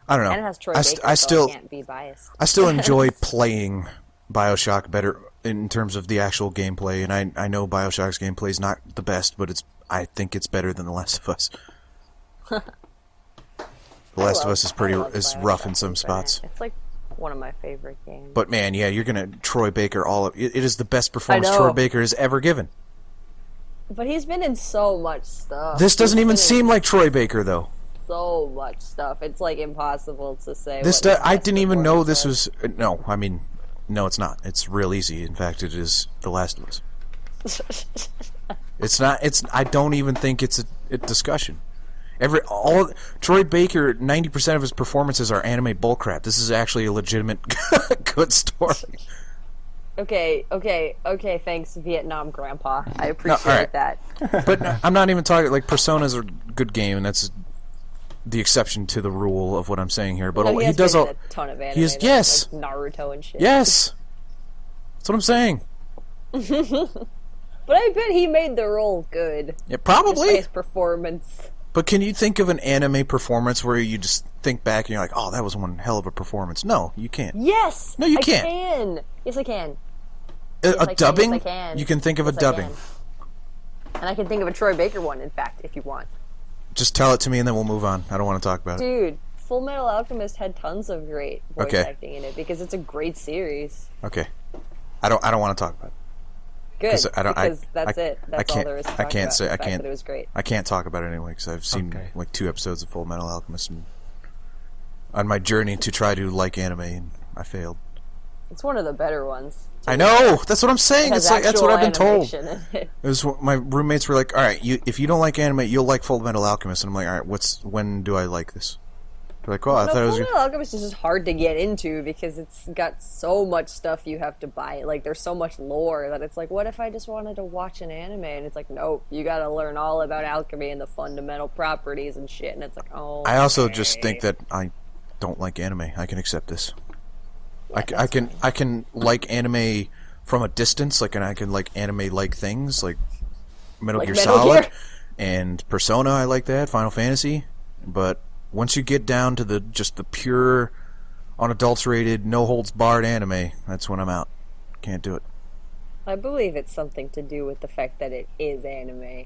I don't know. And it has Troy Baker, I so still I can't be biased. I still enjoy playing BioShock better in terms of the actual gameplay, and I know BioShock's gameplay is not the best, but I think it's better than The Last of Us. The Last of Us is BioShock rough in some Infinite. spots. It's like one of my favorite games. But man, yeah, you're gonna Troy Baker it is the best performance I know. Troy Baker has ever given. But he's been in so much stuff. This doesn't He's even been in seem like Troy Baker though. so much stuff. It's like impossible to say. I didn't even know this was. No, I mean, no, it's not. It's real easy. In fact, it is The Last of Us. It's not. I don't even think it's a discussion. Troy Baker, 90% of his performances are anime bullcrap. This is actually a legitimate good story. Okay. Thanks, Vietnam Grandpa. I appreciate alright. that. But I'm not even talking like Persona's a good game, and that's the exception to the rule of what I'm saying here. But No, he does been all. in a ton of anime. Yes. Like Naruto and shit. Yes, that's what I'm saying. But I bet he made the role good. Yeah, Just by probably. his performance. But can you think of an anime performance where you just think back and you're like, oh, that was one hell of a performance? No, you can't. Yes. No, you I can't. Can. Yes, I can. A Yes, I can. dubbing? Yes, I can. You can think of a Yes, I dubbing. can. And I can think of a Troy Baker one, in fact, if you want. Just tell it to me and then we'll move on. I don't want to talk about it. Dude, Full Metal Alchemist had tons of great voice Okay. acting in it because it's a great series. Okay. I don't want to talk about it. Good, 'Cause because that's it. I That's all can't- there is to I talk can't about, say- the I fact can't- that it was great. I can't talk about it anyway because I've seen Okay. like 2 episodes of Full Metal Alchemist and on my journey to try to like anime and I failed. It's one of the better ones. I know! That's what I'm saying! It It's has like that's what I've been actual told. animation in it. It was my roommates were like, all right, if you don't like anime, you'll like Full Metal Alchemist. And I'm like, all right, when do I like this? They're like, well, I No, thought it was Full good. Metal Alchemist is just hard to get into because it's got so much stuff you have to buy. Like, there's so much lore that it's like, what if I just wanted to watch an anime? And it's like, nope, you gotta learn all about alchemy and the fundamental properties and shit. And it's like, oh. I also just think that I don't like anime. I can accept this. I can like anime from a distance, and I can like anime like things like Metal Like Gear Metal Solid Gear? and Persona. I like that. Final Fantasy, but once you get down to the pure, unadulterated, no holds barred anime, that's when I'm out. Can't do it. I believe it's something to do with the fact that it is anime,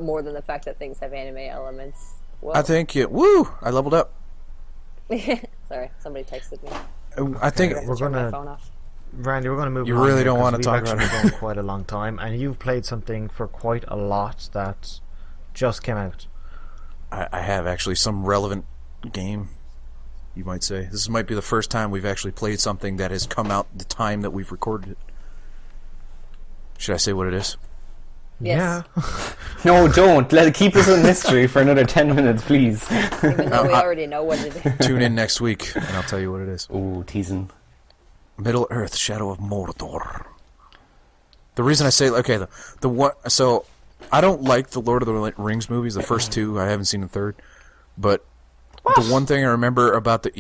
more than the fact that things have anime elements. Well, I think it. Woo! I leveled up. Sorry, somebody texted me. I think I have to We're turn my gonna- phone off. Randy, we're going to move. You on really here don't 'cause wanna we've talk about actually it. been going quite a long time, and you've played something for quite a lot that just came out. I have actually some relevant game, you might say. This might be the first time we've actually played something that has come out the time that we've recorded it. Should I say what it is? Yes. Yeah. No, don't. Keep this a mystery for another 10 minutes, please. Even though we already know what it is. Tune in next week, and I'll tell you what it is. Ooh, teasing. Middle Earth: Shadow of Mordor. The reason I say okay, the one, so I don't like the Lord of the Rings movies. The first two, I haven't seen the third, but the one thing I remember about but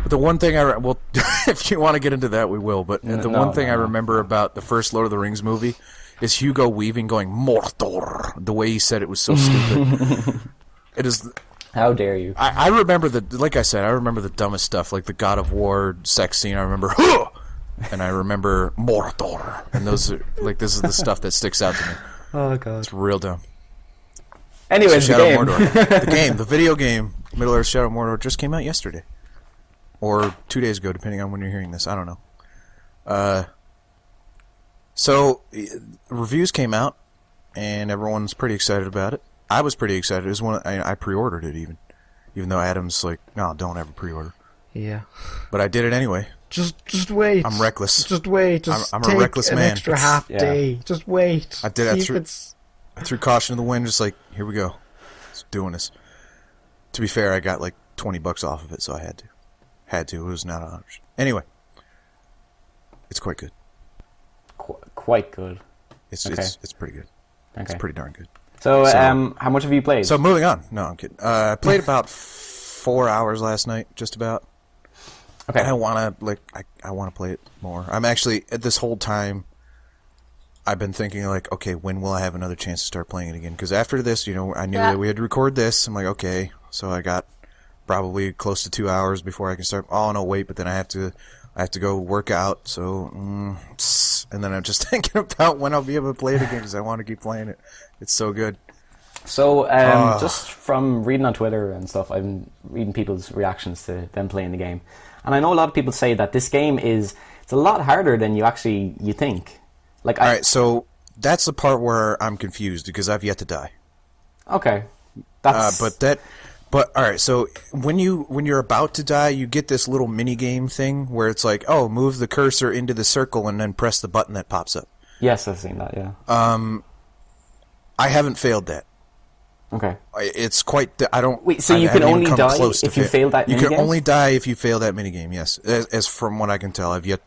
the one thing well, if you want to get into that, we will. But the one thing I remember about the first Lord of the Rings movie is Hugo Weaving going Mordor. The way he said it was so stupid. It is. How dare you? I remember like I said, I remember the dumbest stuff, like the God of War sex scene. I remember, huh! And I remember Mordor, and those are like this is the stuff that sticks out to me. Oh god. It's real dumb. Anyways, So the Shadow of game. Mordor, the video game, Middle Earth: Shadow of Mordor, just came out yesterday, or 2 days ago, depending on when you're hearing this. I don't know. So reviews came out, and everyone's pretty excited about it. I was pretty excited. It was one I pre-ordered it even though Adam's like, no, don't ever pre-order. Yeah. But I did it anyway. Just wait. I'm reckless. Just wait. Just I'm a take reckless an man. extra It's- half Yeah. day. Just wait. I did that See if through- it's- Threw caution to the wind, just like, here we go. It's doing this. To be fair, I got like $20 off of it, so I had to. It was not an option. Anyway, it's quite good. Quite good. It's Okay. it's pretty good. Okay. It's pretty darn good. So, So- how much have you played? So moving on. No, I'm kidding. I played about 4 hours last night, just about. okay. I want to I want to play it more. I'm actually at this whole time. I've been thinking like, okay, when will I have another chance to start playing it again? Because after this, I knew that we had to record this. I'm like, okay, so I got probably close to 2 hours before I can start. Oh no, wait, but then I have to go work out. So, and then I'm just thinking about when I'll be able to play it again because I want to keep playing it. It's so good. So, just from reading on Twitter and stuff, I've been reading people's reactions to them playing the game. And I know a lot of people say that this game it's a lot harder than you think. Like, All right, so that's the part where I'm confused because I've yet to die. Okay. That's... But all right, so when you're about to die, you get this little mini game thing where it's like, oh, move the cursor into the circle and then press the button that pops up. Yes, I've seen that, yeah. I haven't failed that. Okay. It's quite. I don't. Wait, so I you can haven't even only come die close to if you fail that You can minigame? only die if you fail that minigame. Yes, as from what I can tell, I've yet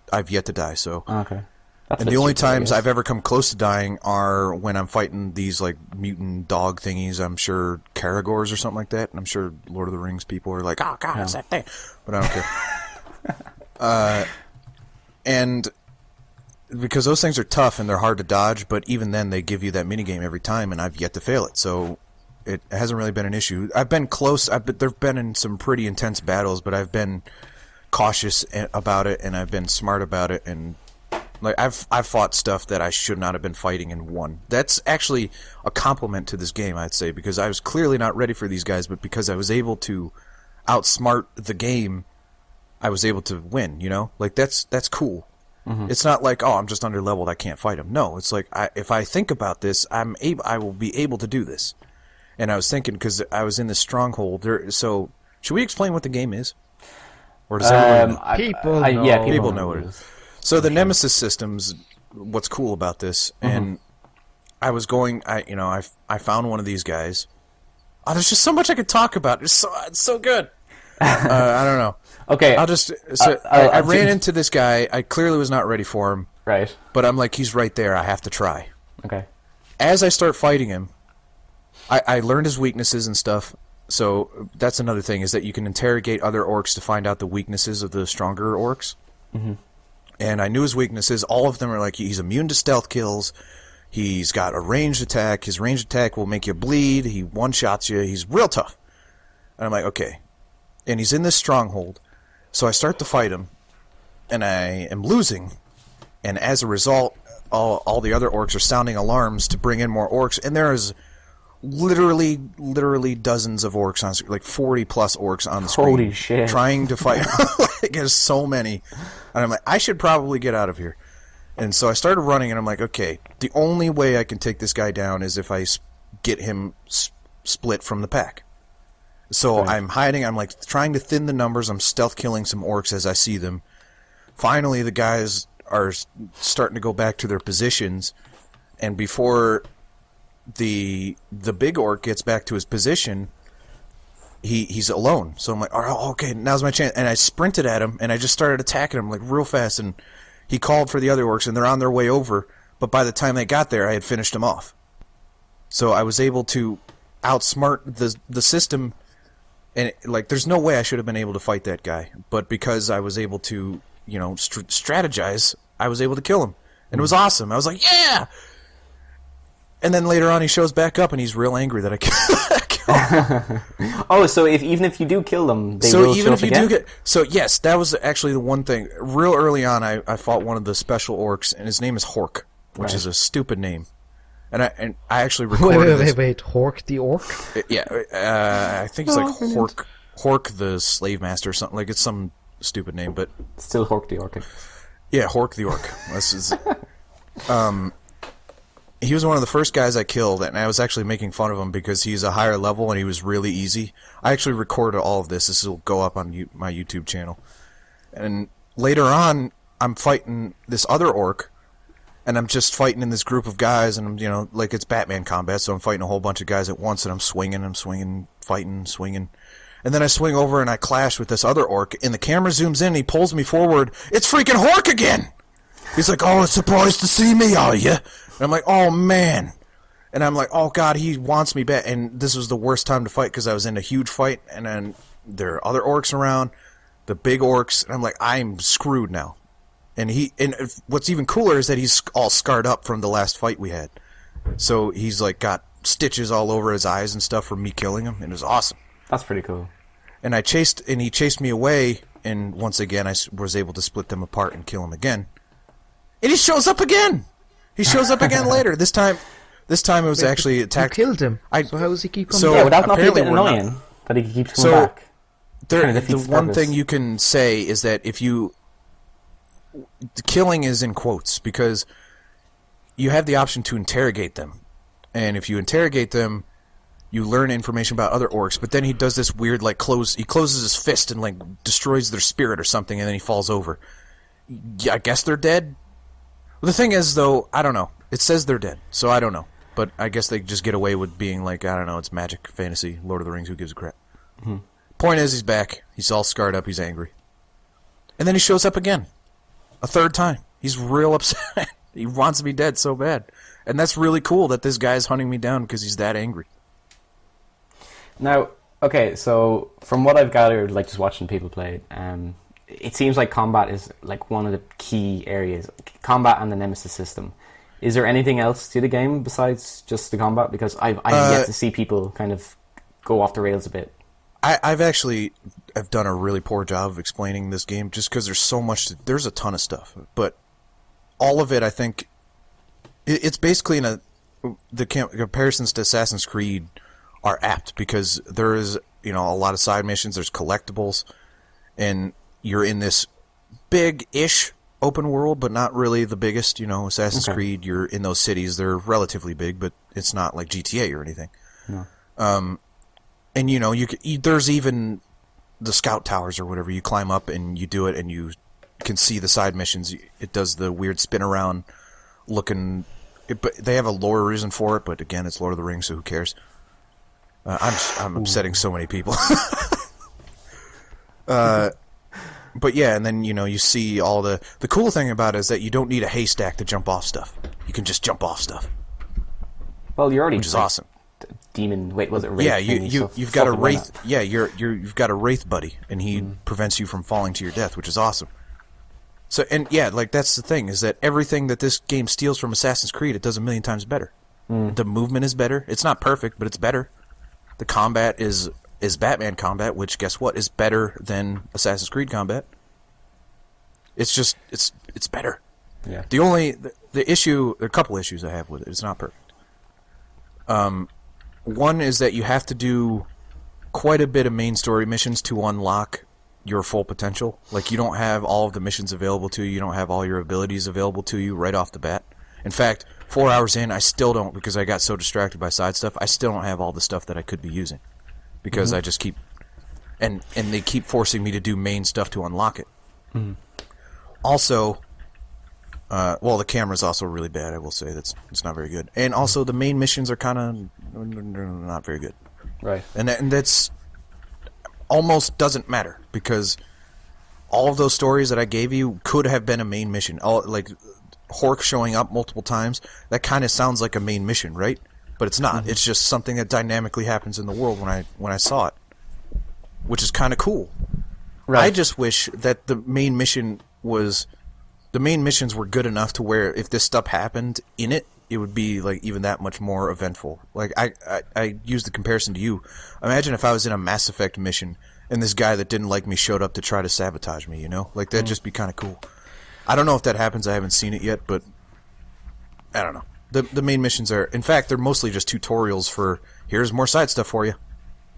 to die. So. Okay. That's a And bit the only stupid, I times guess. I've ever come close to dying are when I'm fighting these like mutant dog thingies. I'm sure Caragors or something like that. And I'm sure Lord of the Rings people are like, oh god, it's that thing. But I don't care. And because those things are tough and they're hard to dodge, but even then they give you that minigame every time, and I've yet to fail it. So it hasn't really been an issue. I've been close. There've been in some pretty intense battles, but I've been cautious about it, and I've been smart about it, and like I've fought stuff that I should not have been fighting and won. That's actually a compliment to this game, I'd say, because I was clearly not ready for these guys, but because I was able to outsmart the game, I was able to win. Like that's cool. Mm-hmm. It's not like, oh, I'm just under leveled, I can't fight him. No, it's like if I think about this, I will be able to do this. And I was thinking because I was in this stronghold there. So should we explain what the game is, or does everyone know? People know. Yeah, People know what it is. So the Nemesis systems, what's cool about this, and I was going, I found one of these guys. Oh, there's just so much I could talk about. It's so good. I don't know. Okay. I'll just. So I ran into this guy. I clearly was not ready for him, Right. but I'm like, he's right there. I have to try. Okay. As I start fighting him, I learned his weaknesses and stuff. So that's another thing, is that you can interrogate other orcs to find out the weaknesses of the stronger orcs. Mm-hmm. And I knew his weaknesses. All of them are like, he's immune to stealth kills. He's got a ranged attack. His ranged attack will make you bleed. He one-shots you. He's real tough. And I'm like, okay. And he's in this stronghold. So I start to fight him, and I am losing. And as a result, all the other orcs are sounding alarms to bring in more orcs. And there is literally dozens of orcs on screen, like 40 plus orcs on the screen. Holy shit. Trying to fight. Like, there's so many. And I'm like, I should probably get out of here. And so I started running, and I'm like, okay, the only way I can take this guy down is if I get him split from the pack. So I'm hiding. I'm like trying to thin the numbers. I'm stealth killing some orcs as I see them. Finally, the guys are starting to go back to their positions, and before the big orc gets back to his position, he's alone. So I'm like, oh, okay, now's my chance. And I sprinted at him, and I just started attacking him like real fast. And he called for the other orcs, and they're on their way over. But by the time they got there, I had finished him off. So I was able to outsmart the system. And like, there's no way I should have been able to fight that guy, but because I was able to, strategize, I was able to kill him, and it was awesome. I was like, yeah. And then later on, he shows back up, and he's real angry that I killed him. Oh, so even if you do kill them, they will show up again? So yes, that was actually the one thing. Real early on, I fought one of the special orcs, and his name is Hork, which is a stupid name. And I actually recorded Wait, Hork the orc? Yeah, I think it's like Hork the slave master or something. Like, it's some stupid name, but still Hork the orc. Yeah, Hork the orc. He was one of the first guys I killed, and I was actually making fun of him because he's a higher level and he was really easy. I actually recorded all of this. This will go up on my YouTube channel. And later on, I'm fighting this other orc. And I'm just fighting in this group of guys, and I'm, like it's Batman combat, so I'm fighting a whole bunch of guys at once, and I'm swinging, fighting, swinging. And then I swing over and I clash with this other orc, and the camera zooms in, and he pulls me forward. It's freaking Hork again! He's like, oh, surprised to see me, are you? And I'm like, oh, man. And I'm like, oh, God, he wants me back. And this was the worst time to fight, because I was in a huge fight, and then there are other orcs around, the big orcs, and I'm like, I'm screwed now. And what's even cooler is that he's all scarred up from the last fight we had. So he's like got stitches all over his eyes and stuff from me killing him, and it was awesome. That's pretty cool. And he chased me away, and once again I was able to split them apart and kill him again. And he shows up again. He shows up again later. This time it was actually attacked. You killed him. So how does he keep coming back? back? Yeah, would that not be a bit annoying that he keeps coming back? The one thing you can say is that the killing is in quotes, because you have the option to interrogate them, and if you interrogate them, you learn information about other orcs. But then he does this weird he closes his fist and like destroys their spirit or something, and then he falls over. Yeah, I guess they're dead. Well, the thing is, though, I don't know. It says they're dead, so I don't know. But I guess they just get away with being like, I don't know, it's magic, fantasy, Lord of the Rings, who gives a crap. Mm-hmm. Point is, he's back. He's all scarred up. He's angry, and then he shows up again. A third time. He's real upset. He wants me dead so bad. And that's really cool that this guy's hunting me down because he's that angry. Now, okay, so from what I've gathered, like just watching people play, it seems like combat is like one of the key areas. Combat and the Nemesis system. Is there anything else to the game besides just the combat? Because I've yet to see people kind of go off the rails a bit. I've done a really poor job of explaining this game just because there's so much. There's a ton of stuff, but all of it, I think, it's basically the comparisons to Assassin's Creed are apt because there is a lot of side missions. There's collectibles, and you're in this big-ish open world, but not really the biggest. Assassin's Creed, you're in those cities. They're relatively big, but it's not like GTA or anything. No. And there's even the scout towers or whatever. You climb up and you do it, and you can see the side missions. It does the weird spin around looking. But they have a lore reason for it. But again, it's Lord of the Rings, so who cares? I'm upsetting so many people. But yeah, and then you see all the cool thing about it is that you don't need a haystack to jump off stuff. You can just jump off stuff. Well, you're already which is awesome. Demon. Wait, was it wraith? Yeah, you've got a wraith. Yeah, you've got a wraith buddy, and he prevents you from falling to your death, which is awesome. So that's the thing is that everything that this game steals from Assassin's Creed, it does a million times better. The movement is better. It's not perfect, but it's better. The combat is Batman combat, which guess what is better than Assassin's Creed combat. It's just it's better. Yeah. The issue, there are a couple issues I have with it. It's not perfect. one is that you have to do quite a bit of main story missions to unlock your full potential. Like, you don't have all of the missions available to you. You don't have all your abilities available to you right off the bat. In fact, 4 hours in, I still don't, because I got so distracted by side stuff, I still don't have all the stuff that I could be using. Because I just keep... And they keep forcing me to do main stuff to unlock it. Also... well, the camera's also really bad, I will say. It's not very good. And also, the main missions are kind of not very good. Right. And that's almost doesn't matter, because all of those stories that I gave you could have been a main mission. Like Hork showing up multiple times, that kind of sounds like a main mission, right? But it's not. It's just something that dynamically happens in the world when I saw it, which is kind of cool. Right. I just wish that the main missions were good enough to where if this stuff happened in it, it would be like even that much more eventful. Like I use the comparison to you. Imagine if I was in a Mass Effect mission and this guy that didn't like me showed up to try to sabotage me, you know? Like, that'd just be kind of cool. I don't know if that happens. I haven't seen it yet, but I don't know. The main missions are, in fact, they're mostly just tutorials for, here's more side stuff for you.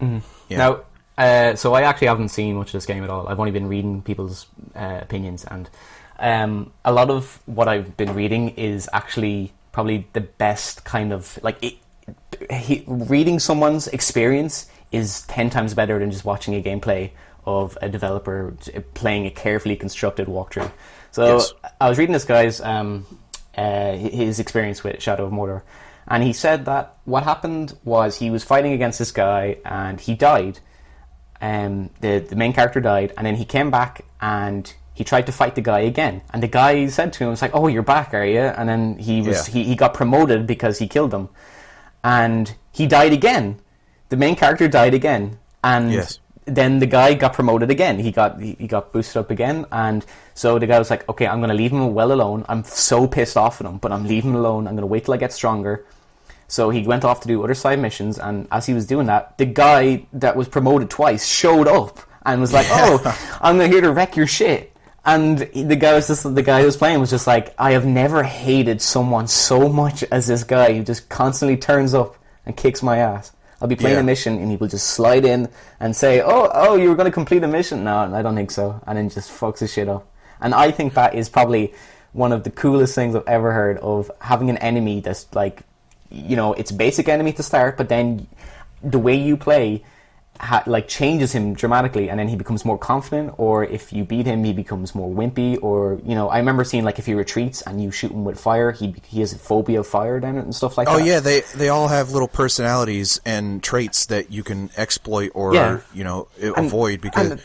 Yeah. Now, so I actually haven't seen much of this game at all. I've only been reading people's opinions, and a lot of what I've been reading is actually probably the best kind of, like, reading someone's experience is 10 times better than just watching a gameplay of a developer playing a carefully constructed walkthrough. So Yes. I was reading this guy's his experience with Shadow of Mordor, and he said that what happened was he was fighting against this guy and he died. The main character died, and then he came back and he tried to fight the guy again, and the guy said to him, "It's like, oh, you're back, are you?" And then he got promoted because he killed him, and he died again. The main character died again, and then the guy got promoted again. He got boosted up again, and so the guy was like, "Okay, I'm going to leave him well alone. I'm so pissed off at him, but I'm leaving him alone. I'm going to wait till I get stronger." So he went off to do other side missions, and as he was doing that, the guy that was promoted twice showed up and was like, "Oh, I'm here to wreck your shit." And the guy who was playing was just like, "I have never hated someone so much as this guy who just constantly turns up and kicks my ass. I'll be playing a mission and he will just slide in and say, oh, you were going to complete a mission? No, I don't think so." And then just fucks his shit up. And I think that is probably one of the coolest things I've ever heard, of having an enemy that's like, you know, it's a basic enemy to start, but then the way you play changes him dramatically, and then he becomes more confident, or if you beat him he becomes more wimpy, or, you know, I remember seeing, like, if he retreats and you shoot him with fire, he has a phobia of fire then and stuff like that. Oh yeah, they all have little personalities and traits that you can exploit or you know, avoid, because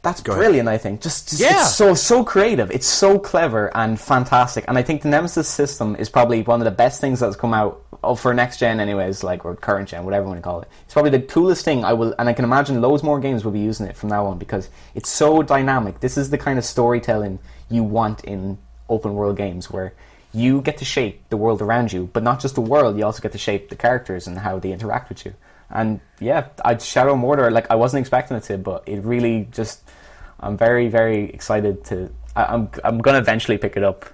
that's brilliant. I think just it's so creative, it's so clever and fantastic, and I think the Nemesis system is probably one of the best things that's come out for next gen anyways, like, or current gen, whatever you want to call it. It's probably the coolest thing. I can imagine loads more games will be using it from now on, because it's so dynamic. This is the kind of storytelling you want in open world games, where you get to shape the world around you, but not just the world, you also get to shape the characters and how they interact with you. And yeah, Shadow of Mordor, like, I wasn't expecting it to, but it really just, I'm very, very excited to, I'm going to eventually pick it up,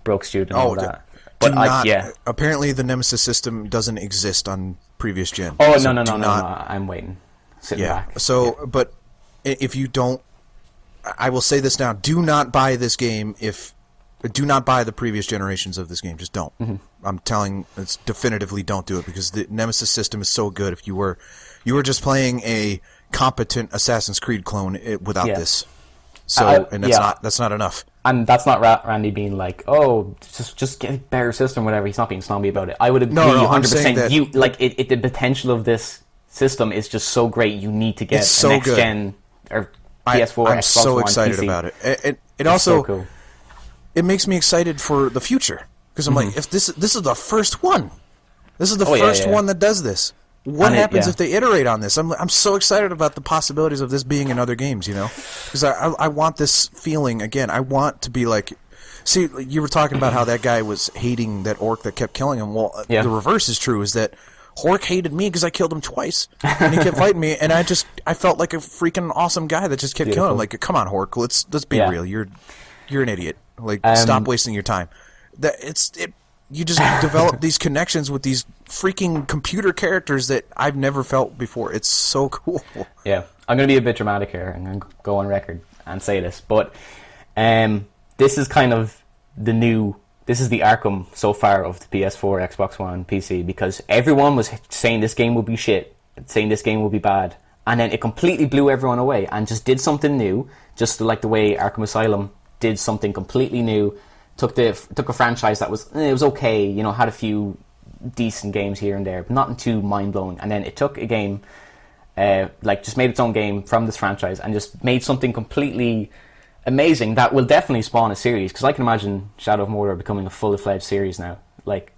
broke student and all that. But apparently the Nemesis system doesn't exist on previous gen. Oh, so no, I'm waiting. Sitting back. So, but if you don't, I will say this now, do not buy this game do not buy the previous generations of this game. Just don't. I'm telling, it's definitively don't do it, because the Nemesis system is so good. If you were just playing a competent Assassin's Creed clone without this. So, and that's not enough. And that's not Randy being like, "Oh, just get a better system," whatever. He's not being snobby about it. I would agree 100%. You like it. The potential of this system is just so great. You need to get a next gen or PS4. I'm Xbox so One, excited PC. about it. It also so cool. It makes me excited for the future, because I'm like, if this is the first one, this is the first one that does this. What happens if they iterate on this? I'm so excited about the possibilities of this being in other games, you know? Because I want this feeling again. I want to be like... See, you were talking about how that guy was hating that orc that kept killing him. Well, the reverse is true, is that Hork hated me because I killed him twice. And he kept fighting me, and I felt like a freaking awesome guy that just kept killing him. Like, come on, Hork, let's be real. You're an idiot. Like, stop wasting your time. you just develop these connections with these freaking computer characters that I've never felt before. It's so cool. Yeah, I'm going to be a bit dramatic here. I'm going to go on record and say this, but this is kind of this is the Arkham so far of the PS4, Xbox One, PC, because everyone was saying this game will be shit, saying this game will be bad, and then it completely blew everyone away and just did something new, just like the way Arkham Asylum did something completely new. Took a franchise that was it was okay, had a few decent games here and there, but nothing too mind blowing. And then it took a game, just made its own game from this franchise and just made something completely amazing that will definitely spawn a series. Because I can imagine Shadow of Mordor becoming a fully fledged series now,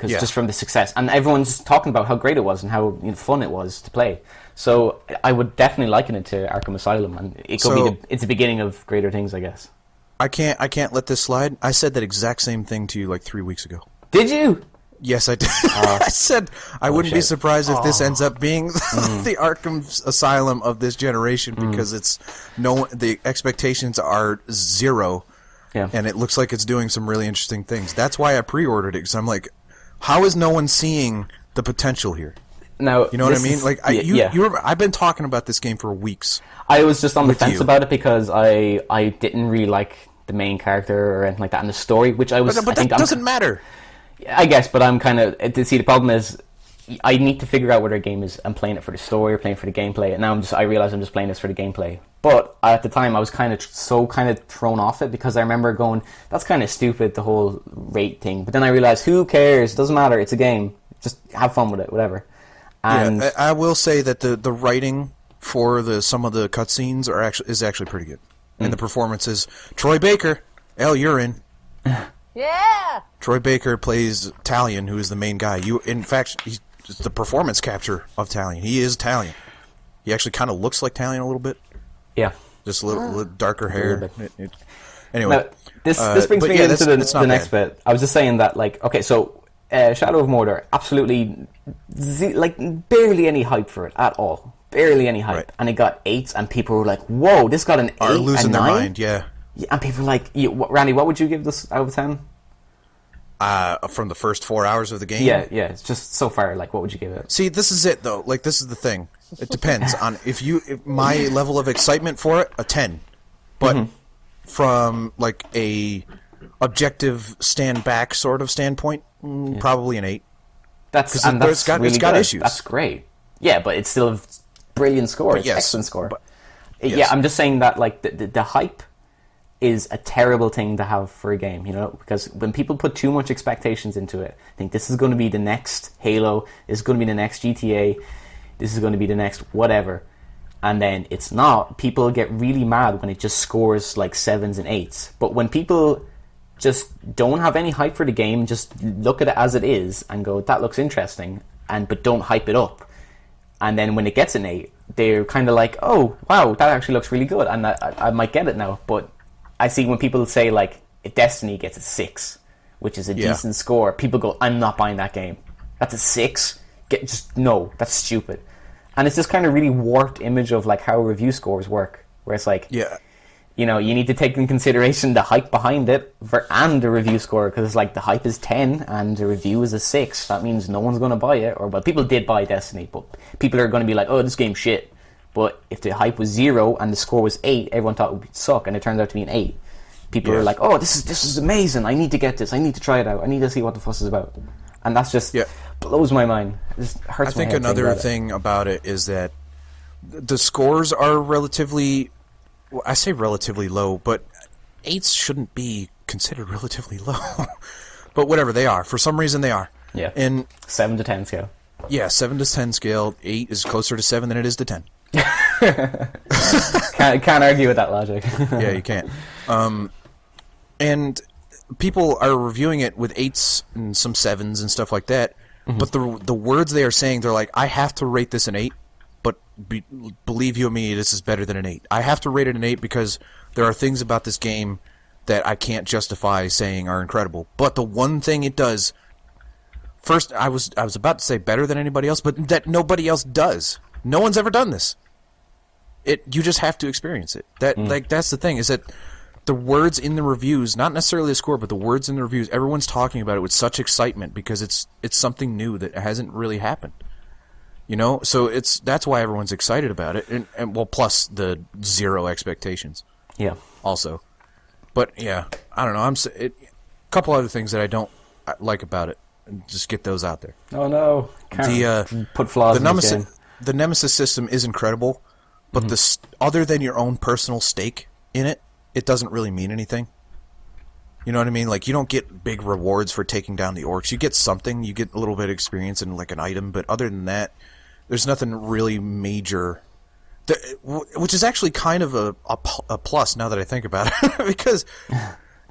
just from the success, and everyone's talking about how great it was and how fun it was to play. So I would definitely liken it to Arkham Asylum, and it could it's the beginning of greater things, I guess. I can't let this slide. I said that exact same thing to you like 3 weeks ago. Did you? Yes, I did. I said I wouldn't be surprised if this ends up being the Arkham Asylum of this generation, because the expectations are zero, and it looks like it's doing some really interesting things. That's why I pre-ordered it, because I'm like, how is no one seeing the potential here? Now, you know what I mean? Like, I've been talking about this game for weeks. I was just on the fence about it because I didn't really like the main character or anything like that in the story, which I was. But that doesn't matter. I guess, but I'm kind of see. The problem is, I need to figure out whether a game is I'm playing it for the story or playing for the gameplay. And now I realize I'm just playing this for the gameplay. But at the time, I was kind of thrown off it, because I remember going, "That's kind of stupid, the whole rate thing." But then I realized, who cares? It doesn't matter. It's a game. Just have fun with it, whatever. And I will say that the writing for some of the cutscenes is actually pretty good, and the performances. Troy Baker, Elle, you're in. Yeah. Troy Baker plays Talion, who is the main guy. In fact, he's the performance capture of Talion. He is Talion. He actually kind of looks like Talion a little bit. Yeah, just a little darker hair. Anyway, now, this brings me into the next bit. I was just saying that, so Shadow of Mordor, absolutely, barely any hype for it at all. Barely any hype. Right. And it got 8s, and people were like, whoa, this got an 8 are losing and their 9? mind, yeah. And people were like, Randy, what would you give this out of 10? From the first 4 hours of the game? Yeah, it's just so far, what would you give it? See, this is it, though. This is the thing. It depends on if my level of excitement for it, a 10. But from, a objective stand-back sort of standpoint, probably an 8. It's got issues. That's great. Yeah, but it's still a brilliant score. It's an excellent score. Yes. Yeah, I'm just saying that the hype is a terrible thing to have for a game, because when people put too much expectations into it, think this is going to be the next Halo, this is going to be the next GTA, this is going to be the next whatever, and then it's not. People get really mad when it just scores 7s and 8s. But when people just don't have any hype for the game, just look at it as it is and go, that looks interesting, but don't hype it up. And then when it gets an 8, they're kind of like, oh, wow, that actually looks really good, and I might get it now. But I see when people say, if Destiny gets a 6, which is a decent score, people go, I'm not buying that game. That's a 6? No, that's stupid. And it's this kind of really warped image of, how review scores work, where it's you need to take in consideration the hype behind it and the review score, because it's the hype is 10 and the review is a 6. That means no one's going to buy it. People did buy Destiny, but people are going to be like, oh, this game's shit. But if the hype was 0 and the score was 8, everyone thought it would suck, and it turned out to be an 8. People are like, oh, this is amazing. I need to get this. I need to try it out. I need to see what the fuss is about. And that's just blows my mind. It just hurts my head. I think another thing about it is that the scores are relatively... Well, I say relatively low, but 8s shouldn't be considered relatively low. But whatever, they are. For some reason, they are. Yeah. And 7 to 10 scale. Yeah, 7 to 10 scale. 8 is closer to 7 than it is to 10. Can't argue with that logic. Yeah, you can't. And people are reviewing it with 8s and some 7s and stuff like that. Mm-hmm. But the words they are saying, they're like, I have to rate this an 8. But believe you me, this is better than an 8. I have to rate it an 8 because there are things about this game that I can't justify saying are incredible. But the one thing it does, first, I was about to say better than anybody else, but that nobody else does. No one's ever done this. You just have to experience it. That's the thing, is that the words in the reviews, not necessarily the score, but the words in the reviews, everyone's talking about it with such excitement because it's something new that hasn't really happened. You know, so that's why everyone's excited about it, and well, plus the zero expectations. Yeah. Also, but yeah, I don't know. A couple other things that I don't like about it. Just get those out there. Oh no! Put flaws in the game. The Nemesis system is incredible, but other than your own personal stake in it, it doesn't really mean anything. You know what I mean? Like, you don't get big rewards for taking down the orcs. You get something. You get a little bit of experience and like an item, but other than that, there's nothing really major. Which is actually kind of a plus now that I think about it, because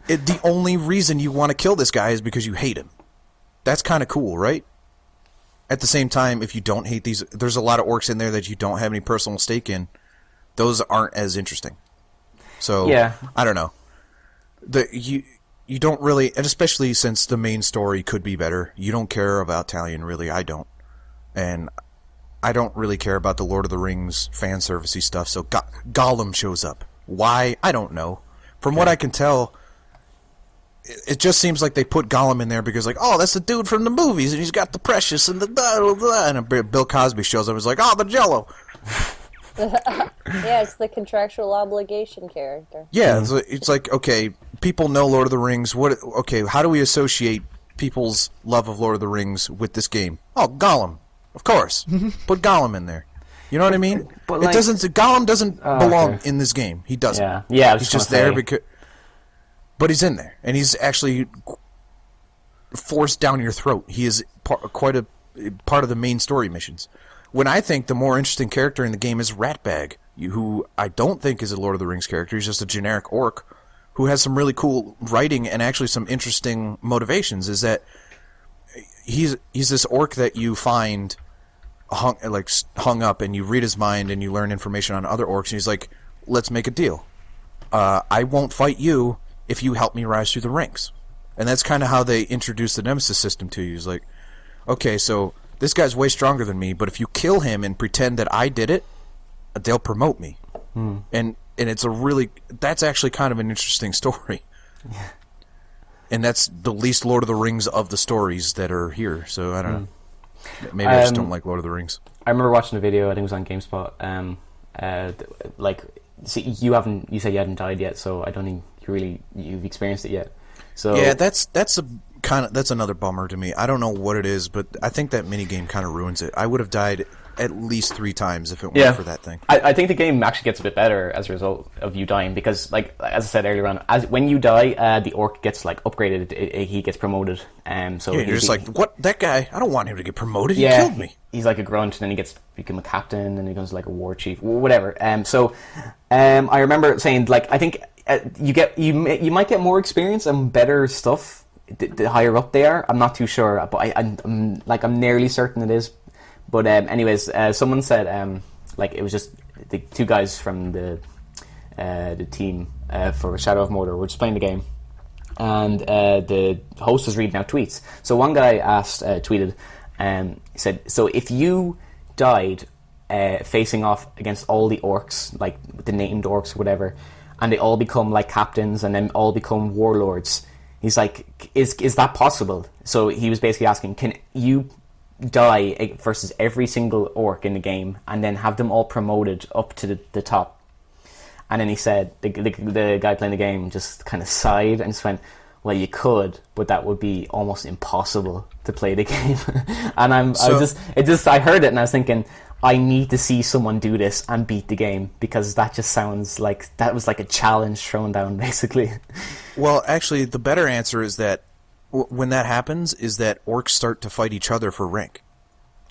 the only reason you want to kill this guy is because you hate him. That's kind of cool, right? At the same time, if you don't hate these, there's a lot of orcs in there that you don't have any personal stake in. Those aren't as interesting. So, yeah. I don't know. You don't really, and especially since the main story could be better, you don't care about Talion, really. I don't. And I don't really care about the Lord of the Rings fan servicey stuff, so Gollum shows up. Why? I don't know. From what I can tell, it just seems like they put Gollum in there because, like, oh, that's the dude from the movies, and he's got the precious and the blah, blah, blah. And Bill Cosby shows up and is like, oh, the Jello. Yeah, it's the contractual obligation character. Yeah, it's like, okay, people know Lord of the Rings. Okay, how do we associate people's love of Lord of the Rings with this game? Oh, Gollum. Of course. Put Gollum in there. You know what I mean? But like, Gollum doesn't belong in this game. He doesn't. Yeah. He's just there because... But he's in there, and he's actually forced down your throat. He is quite a part of the main story missions. When I think the more interesting character in the game is Ratbag, who I don't think is a Lord of the Rings character. He's just a generic orc who has some really cool writing and actually some interesting motivations. Is that he's this orc that you find hung up, and you read his mind, and you learn information on other orcs, and he's like, let's make a deal. I won't fight you if you help me rise through the ranks. And that's kind of how they introduce the Nemesis system to you. It's like, okay, so this guy's way stronger than me, but if you kill him and pretend that I did it, they'll promote me. And it's that's actually kind of an interesting story. Yeah. And that's the least Lord of the Rings of the stories that are here, so I don't know. Maybe I just don't like Lord of the Rings. I remember watching a video, I think it was on GameSpot, see, you said you hadn't died yet, so I don't think you've experienced it yet. So yeah, that's another bummer to me. I don't know what it is, but I think that minigame kind of ruins it. I would have died at least 3 times if it weren't for that thing. I think the game actually gets a bit better as a result of you dying, because, like as I said earlier on, when you die, the orc gets upgraded. He gets promoted. So yeah, you're just like, what? That guy? I don't want him to get promoted. He killed me. He's like a grunt, and then he become a captain, and he becomes like a war chief, whatever. I remember saying, like, I think you might get more experience and better stuff the higher up they are. I'm not too sure, but I'm nearly certain it is. But anyways, someone said it was just the 2 guys from the team for Shadow of Mordor were just playing the game, and the host was reading out tweets. So one guy tweeted, he said, so if you died facing off against all the orcs, like the named orcs or whatever, and they all become like captains and then all become warlords, he's like, is that possible? So he was basically asking, can you die versus every single orc in the game and then have them all promoted up to the top? And then he said, the guy playing the game just kind of sighed and just went, well, you could, but that would be almost impossible to play the game. And I heard it and I was thinking, I need to see someone do this and beat the game, because that just sounds like that was like a challenge thrown down, basically. Well, actually, the better answer is that when that happens, is that orcs start to fight each other for rank.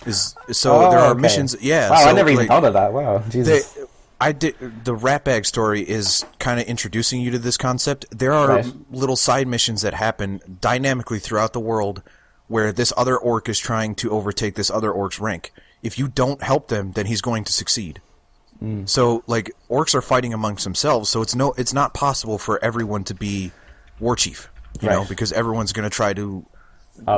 There are missions. Yeah. Wow, I never even thought of that. Wow, Jesus. The Ratbag story is kind of introducing you to this concept. There are little side missions that happen dynamically throughout the world where this other orc is trying to overtake this other orc's rank. If you don't help them, then he's going to succeed. So, like, orcs are fighting amongst themselves, so it's not possible for everyone to be war chief, you know, because everyone's going to try to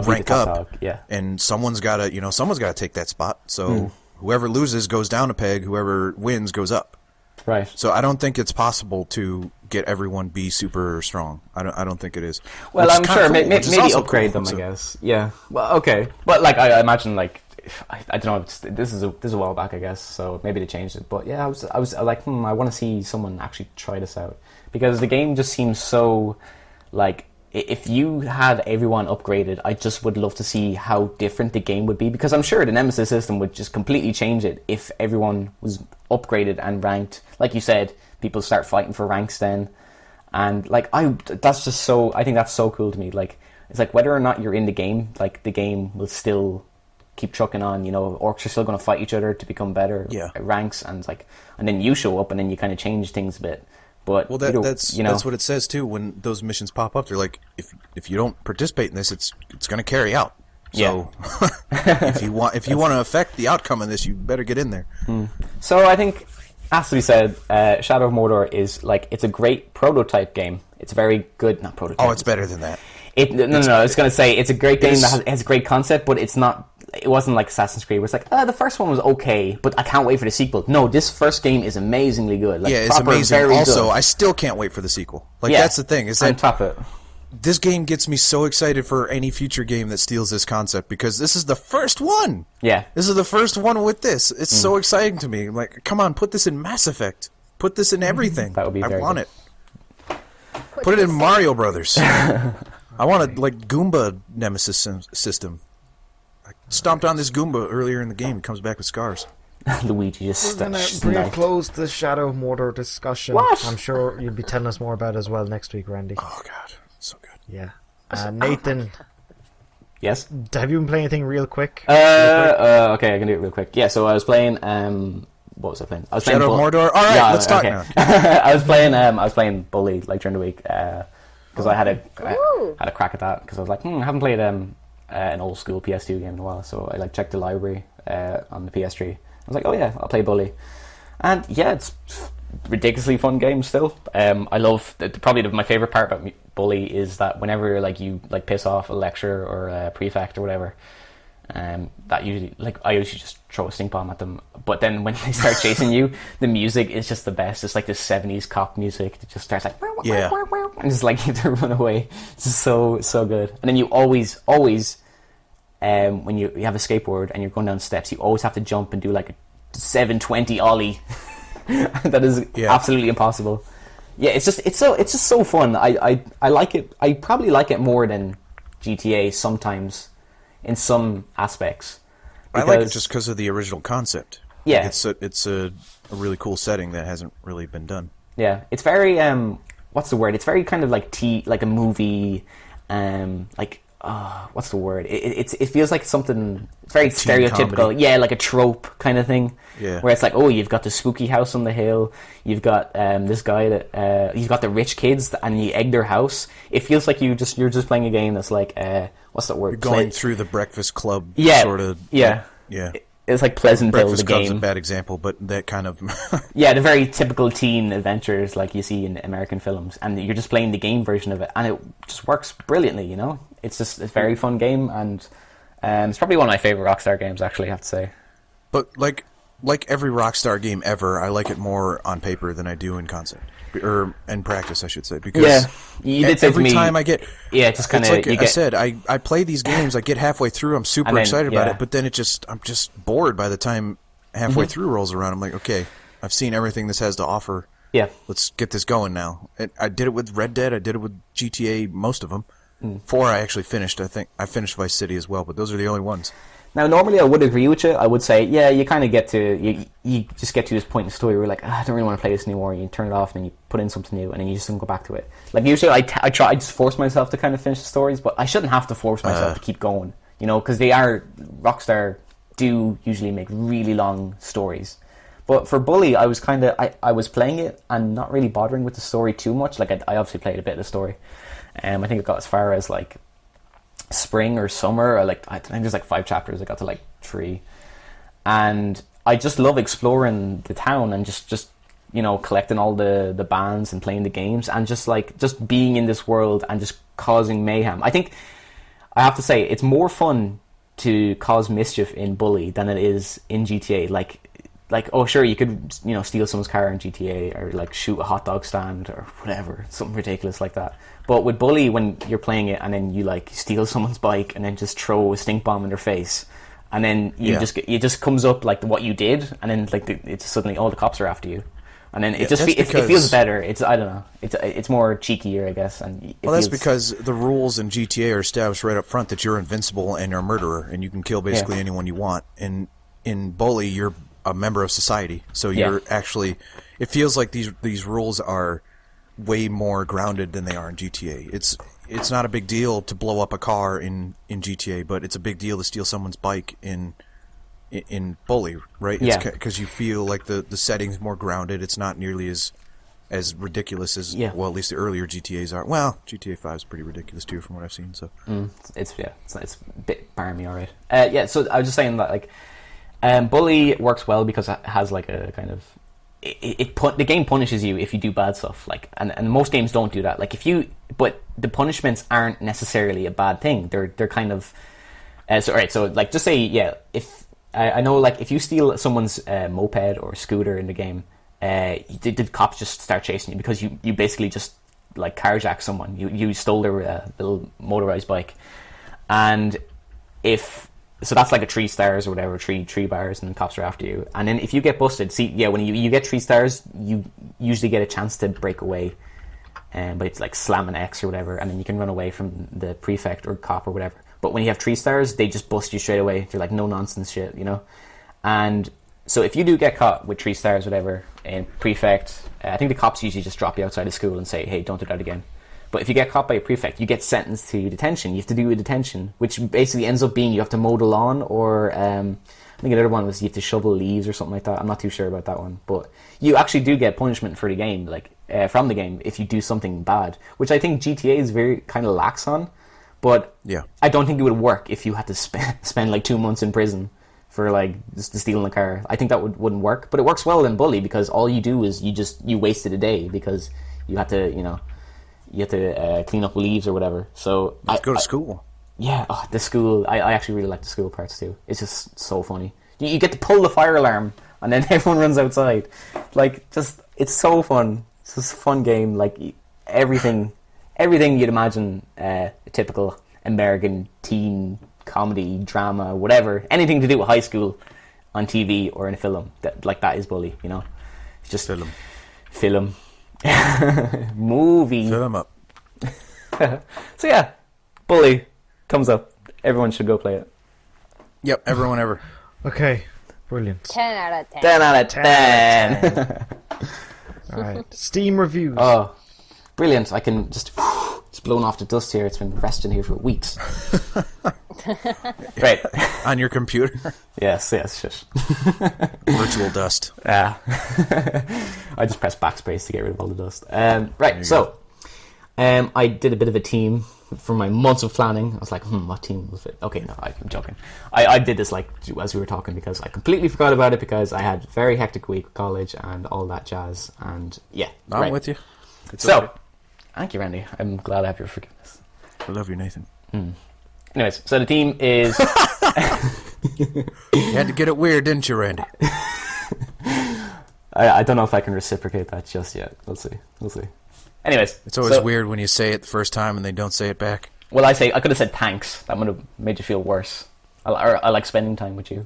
rank up, and someone's got to take that spot. So whoever loses goes down a peg, whoever wins goes up. Right. So I don't think it's possible to get everyone be super strong. I don't think it is. Well, I'm sure cool, maybe upgrade them. I guess. Yeah. Well, okay, but like I imagine like. I don't know. This is a while back, I guess. So maybe they changed it. But yeah, I was like, I want to see someone actually try this out, because the game just seems so like, if you had everyone upgraded, I just would love to see how different the game would be, because I'm sure the Nemesis system would just completely change it if everyone was upgraded and ranked. Like you said, people start fighting for ranks then, and like I think that's so cool to me. Like, it's like whether or not you're in the game, like the game will still keep trucking on, you know, orcs are still going to fight each other to become better ranks, and then you show up and then you kind of change things a bit. But well, that's what it says too. When those missions pop up, they're like, if you don't participate in this, it's going to carry out. So if you want to affect the outcome of this, you better get in there. So I think, as we said, Shadow of Mordor is like, it's a great prototype game. It's a very good, not prototype. Oh, it's better than that. No. I was going to say it's a great game that has a great concept, but it's not. It wasn't like Assassin's Creed, where it's like, the first one was okay, but I can't wait for the sequel. No, this first game is amazingly good. Like, it's amazing. Also, good. I still can't wait for the sequel. Like, that's the thing. Is that top it. This game gets me so excited for any future game that steals this concept, because this is the first one. Yeah. This is the first one with this. It's so exciting to me. Like, come on, put this in Mass Effect. Put this in everything. That would be very want good. It. Put it in Mario Brothers. I want a Goomba Nemesis system. I stomped on this Goomba earlier in the game. He comes back with scars. Luigi just We're going to bring a close to the Shadow of Mordor discussion. What? I'm sure you'll be telling us more about it as well next week, Randy. Oh, God. So good. Yeah. Nathan. Yes? Have you been playing anything real quick? Okay, I can do it real quick. Yeah, so I was playing... what was I playing? I was playing Shadow of Mordor? Alright, let's talk now. I was playing Bully, like, during the week, because I had a crack at that, because I was like, I haven't played an old school PS2 game in a while, so I checked the library on the PS3. I was like, oh yeah, I'll play Bully. And yeah, it's ridiculously fun game still. I love, probably my favourite part about Bully is that whenever you piss off a lecturer or a prefect or whatever, that usually, I usually just throw a stink bomb at them. But then when they start chasing you, the music is just the best. It's like this 70s cop music that just starts like, and it's like you have to run away. It's so good. And then you always when you have a skateboard and you're going down steps, you always have to jump and do like a 720 ollie. That is absolutely impossible. Yeah, it's just so fun. I like it. I probably like it more than GTA sometimes in some aspects. I like it just because of the original concept. Yeah, it's a really cool setting that hasn't really been done. Yeah, it's very what's the word? It's very kind of like a movie, what's the word? It feels like something. It's very stereotypical. Comedy. Yeah, like a trope kind of thing. Yeah. Where it's like, oh, you've got the spooky house on the hill. You've got this guy that you've got the rich kids and you egg their house. It feels like you're just playing a game that's like what's that word? You're going through the Breakfast Club. Yeah. Sort of. Yeah. Yeah. It's like Pleasantville, Breakfast the game. Club's a bad example, but that kind of... Yeah, the very typical teen adventures like you see in American films, and you're just playing the game version of it, and it just works brilliantly, you know? It's just a very fun game, and it's probably one of my favourite Rockstar games, actually, I have to say. But like every Rockstar game ever, I like it more on paper than I do in concept. Or in practice, I should say. Because you did say every to me, time I get... Yeah, just kind of... Like I said, I play these games, I get halfway through, I'm super excited about it, but then I'm just bored by the time halfway through rolls around. I'm like, okay, I've seen everything this has to offer. Yeah. Let's get this going now. I did it with Red Dead, I did it with GTA, most of them. 4 I actually finished, I think. I finished Vice City as well, but those are the only ones. Now, normally I would agree with you. I would say, yeah, you kind of get to... You just get to this point in the story where you're like, I don't really want to play this anymore. You turn it off and then you put in something new and then you just don't go back to it. Like, usually I just force myself to kind of finish the stories, but I shouldn't have to force myself to keep going, you know, because Rockstar do usually make really long stories. But for Bully, I was kind of... I was playing it and not really bothering with the story too much. Like, I obviously played a bit of the story. I think it got as far as, like, spring or summer, or I think there's 5 chapters. I got to 3, and I just love exploring the town and just collecting all the bands and playing the games and just being in this world and just causing mayhem. I think I have to say it's more fun to cause mischief in Bully than it is in GTA. like, oh sure, you could, you know, steal someone's car in GTA, or like shoot a hot dog stand or whatever, something ridiculous like that. But with Bully, when you're playing it and then you like steal someone's bike and then just throw a stink bomb in their face, and then it just comes up like what you did, and then like it's suddenly all the cops are after you, and then it feels better. It's, I don't know, it's more cheekier, I guess. And that's because the rules in GTA are established right up front that you're invincible and you're a murderer and you can kill basically anyone you want. And in Bully, you're a member of society, so you're actually. It feels like these rules are way more grounded than they are in GTA. It's not a big deal to blow up a car in GTA, but it's a big deal to steal someone's bike in Bully, right? Because you feel like the setting's more grounded. It's not nearly as ridiculous as well, at least the earlier GTAs are. Well, GTA 5 is pretty ridiculous too, from what I've seen. So it's a bit barmy, all right. So I was just saying that like Bully works well because it has like a kind of the game punishes you if you do bad stuff, like, and most games don't do that. Like but the punishments aren't necessarily a bad thing. They're kind of so like, just say if I know, like, if you steal someone's moped or scooter in the game, the cops just start chasing you because you basically just like carjacked someone. You stole their little motorized bike, and so that's like a 3 stars or whatever, three bars, and the cops are after you. And then if you get busted, when you get 3 stars, you usually get a chance to break away, but it's like slam an X or whatever, and then you can run away from the prefect or cop or whatever. But when you have 3 stars, they just bust you straight away. They're like no nonsense shit, you know. And so if you do get caught with 3 stars, whatever, in prefect, I think the cops usually just drop you outside of school and say, hey, don't do that again. But if you get caught by a prefect, you get sentenced to detention. You have to do a detention, which basically ends up being you have to mow the lawn, or I think another one was you have to shovel leaves or something like that. I'm not too sure about that one. But you actually do get punishment for the game, like from the game, if you do something bad, which I think GTA is very kind of lax on. But I don't think it would work if you had to spend like 2 months in prison for like just stealing a car. I think that wouldn't work. But it works well in Bully because all you do is you wasted a day because you had to, you know, clean up leaves or whatever. So you have to go to school. Yeah, the school. I actually really like the school parts too. It's just so funny. You get to pull the fire alarm and then everyone runs outside. Like, just, it's so fun. It's just a fun game. Like, everything you'd imagine a typical American teen comedy, drama, whatever, anything to do with high school on TV or in a film. That is Bully, you know. It's just film. Movie. Fill them up. So yeah, Bully comes up. Everyone should go play it. Yep, everyone ever. Okay, brilliant. 10 out of 10. 10 out of 10. Alright, Steam reviews. Oh, brilliant. I can just... It's blown off the dust here. It's been resting here for weeks. Great. On your computer? Yes, shush. Virtual dust. Yeah. I just pressed backspace to get rid of all the dust. Right, so I did a bit of a team for my months of planning. I was like, what team will fit? Okay, no, I'm joking. I did this like as we were talking because I completely forgot about it because I had a very hectic week with college and all that jazz. And yeah, I'm with you. It's okay. Thank you, Randy. I'm glad I have your forgiveness. I love you, Nathan. Anyways, so the team is... You had to get it weird, didn't you, Randy? I don't know if I can reciprocate that just yet. We'll see. Anyways. It's always weird when you say it the first time and they don't say it back. Well, I could have said thanks. That would have made you feel worse. I like spending time with you.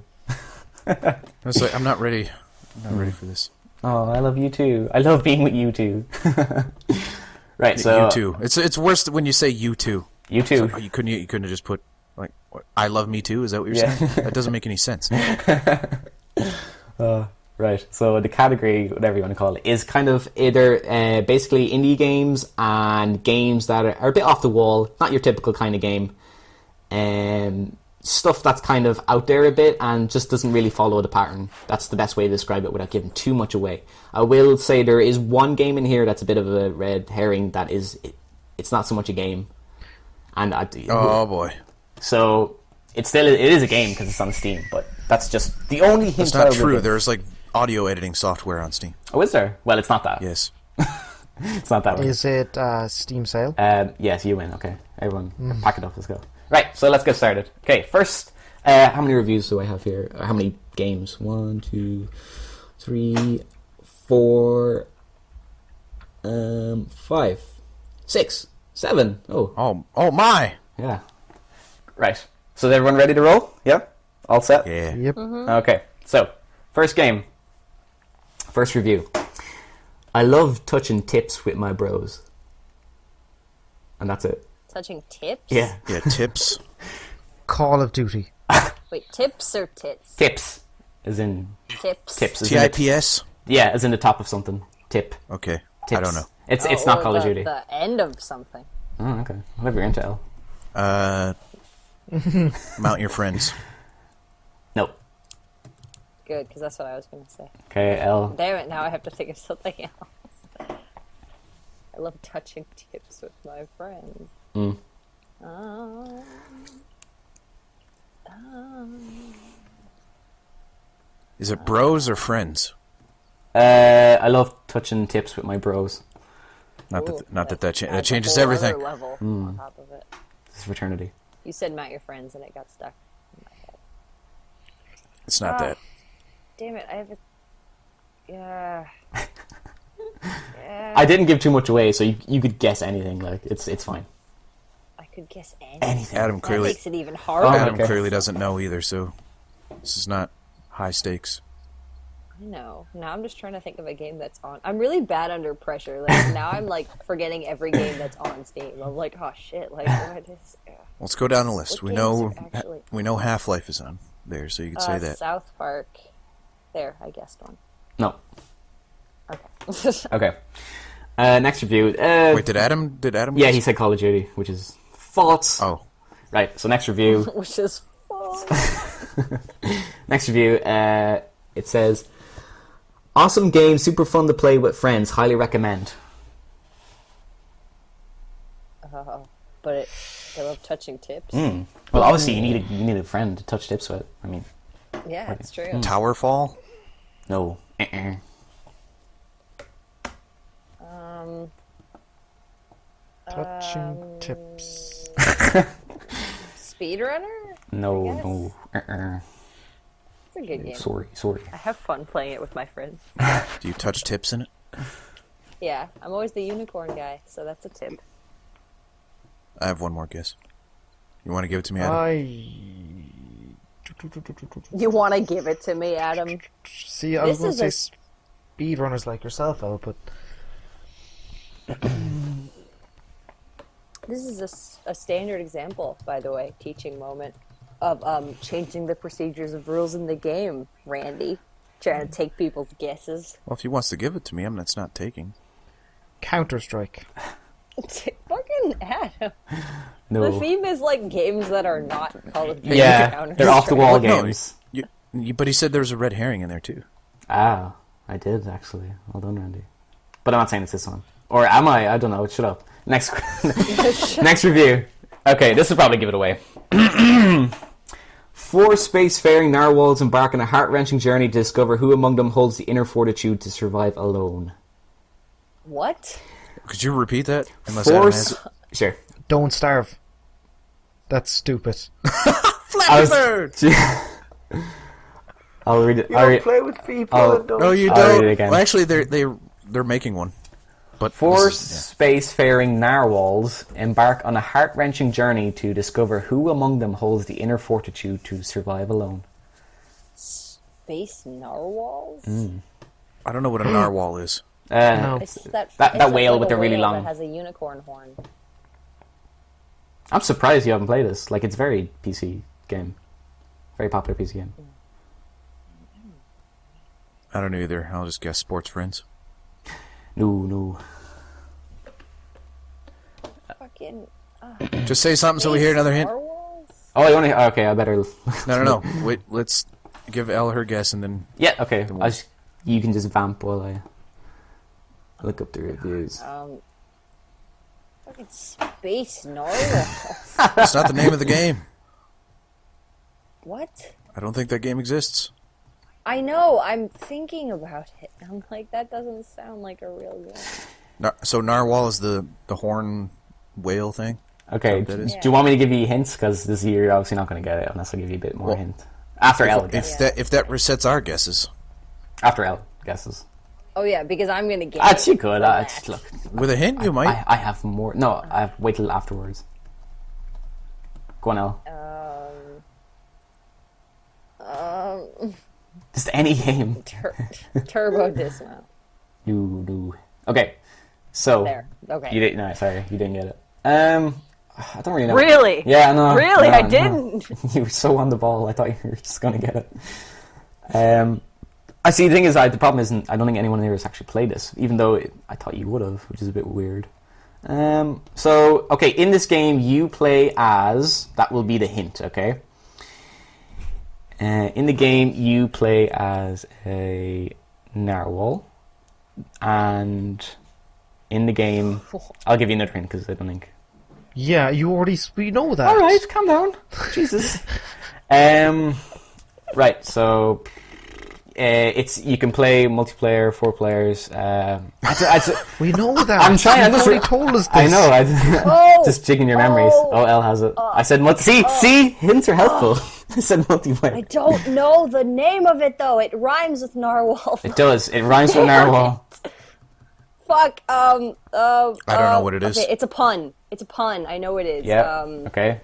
I was like, I'm not ready. I'm not ready for this. Oh, I love you too. I love being with you too. Right, so... You too. It's worse when you say you too. You too. So you couldn't have just put, like, what, I love me too? Is that what you're saying? That doesn't make any sense. Right, so the category, whatever you want to call it, is kind of either basically indie games and games that are a bit off the wall, not your typical kind of game. Stuff that's kind of out there a bit and just doesn't really follow the pattern. That's the best way to describe it without giving too much away. I will say there is one game in here that's a bit of a red herring that it's not so much a game. And oh boy. So it is a game because it's on Steam, but that's just the only hint. That's not true. There's like audio editing software on Steam. Oh, is there? Well, it's not that. Yes. It's not that one. Is it Steam sale? Yes, you win. Okay, everyone, pack it up. Let's go. Right, so let's get started. Okay, first, how many reviews do I have here? How many games? 1, 2, 3, 4, 5, 6, 7. Oh, Oh my! yeah. Right. So is everyone ready to roll? Yeah? All set? Yeah. Yep. Okay. So, first game. First review. I love touching tips with my bros. And that's it. Touching tips? Yeah. Yeah, tips. Call of Duty. Wait, tips or tits? Tips. As in... Tips. Tips. As in the- TIPS? yeah, as in the top of something. Tip. Okay. Tips. I don't know. It's not or Call of the- Duty. The end of something. Oh, okay. Whatever you're into, Elle. Mount your friends. Nope. Good, because that's what I was going to say. Okay, Elle. Damn it, now I have to think of something else. I love touching tips with my friends. Mm. Is it bros or friends? I love touching tips with my bros. Not that That's that changes a whole everything. other level on top of it. This is fraternity. You said mount your friends and it got stuck in my head. It's not that. Damn it, I have a... Yeah. I didn't give too much away, so you could guess anything. Like it's fine. I could guess anything. Anything. Adam That clearly makes it even harder. Oh, Adam okay. clearly doesn't know either, so this is not high stakes. I know. Now I'm just trying to think of a game that's on. I'm really bad under pressure. Like now I'm like forgetting every game that's on Steam. I'm like, oh shit! Like what is? Let's go down the list. What We games know are actually- we know Half-Life is on there, so you could say that. South Park. There, I guessed one. No. Okay. Okay. Next review. Wait, did Adam Yeah, guess? he said Call of Duty, which is false. Oh. Right. So next review. Which is fun. Next review. It says, awesome game, super fun to play with friends. Highly recommend. But I love touching tips. Well, obviously you need a friend to touch tips with. I mean, Yeah, it's true. Towerfall? no. Touching tips. Speedrunner? No. I guess. No. It's a good game. Sorry. I have fun playing it with my friends. Do you touch tips in it? Yeah, I'm always the unicorn guy, so that's a tip. I have one more guess. You want to give it to me, Adam? You want to give it to me, Adam? See, I was This going to is say speedrunners like yourself, Elle, but This is a standard example, by the way, teaching moment of changing the procedures of rules in the game, Randy. Trying to take people's guesses. Well, if he wants to give it to me, that's not taking. Counter-Strike. Fucking Adam. No. The theme is like games that are not Call of Duty. Yeah, Counter-Strike. they're off the wall No, games. but he said there was a red herring in there, too. Ah, I did actually. Well done, Randy. But I'm not saying it's this one. Or am I? I don't know. Shut up. Next next review. Okay, this will probably give it away. 4 spacefaring narwhals embark on a heart-wrenching journey to discover who among them holds the inner fortitude to survive alone. What? Could you repeat that? Unless 4 Adam has it. Sure. Don't starve. That's stupid. Flappy Bird! I'll read it. play with people and No, you I'll don't. read it again. Well, actually, they're making one. But 4 this is- spacefaring narwhals embark on a heart-wrenching journey to discover who among them holds the inner fortitude to survive alone. Space narwhals? I don't know what a narwhal is. No. It's that That whale like with a the really whale long- that has a unicorn horn. I'm surprised you haven't played this. Like, it's very PC game. Very popular PC game. I don't know either. I'll just guess sports friends. No. Fucking Just say something so we hear another hint. narwhals? Oh, you only... Okay, I better... No. Wait, let's give Elle her guess and then... Yeah, okay. You can just vamp while I look up the reviews. Fucking space narwhals. That's not the name of the game. What? I don't think that game exists. I know, I'm thinking about it. I'm like, that doesn't sound like a real game. So narwhal is the horn whale thing? Okay, Is that what that is? do you want me to give you hints? Because this year you're obviously not going to get it unless I give you a bit more hint. After L. If that resets our guesses. After L. guesses. Oh yeah, because I'm gonna get. Actually, good. that. Look, With a hint, you might. I have more. No, I wait till afterwards. Go on, Elle. Just any game. Turbo dismount. You. Okay. So. There. Okay. You didn't. No, sorry, you didn't get it. I don't really know. Really? Yeah, no. Really, no, I no. didn't. You were so on the ball. I thought you were just gonna get it. I see. The thing is, the problem isn't. I don't think anyone here has actually played this, even though I thought you would have, which is a bit weird. So okay, in this game, you play as. That will be the hint. Okay. In the game, you play as a narwhal, and in the game, I'll give you another hint because I don't think. Yeah, we know that. All right, calm down. Jesus. Right. So, you can play multiplayer, 4 players. We know that. I'm trying. You've already told us this. I know. Just jigging your memories. Oh. Oh, Elle has it. I said multi. See, hints are helpful. I said multiplayer. I don't know the name of it though. It rhymes with narwhal. It does. It rhymes with narwhal. Fuck. I don't know what it is. Okay, it's a pun. It's a pun. I know it is. Yeah. Okay.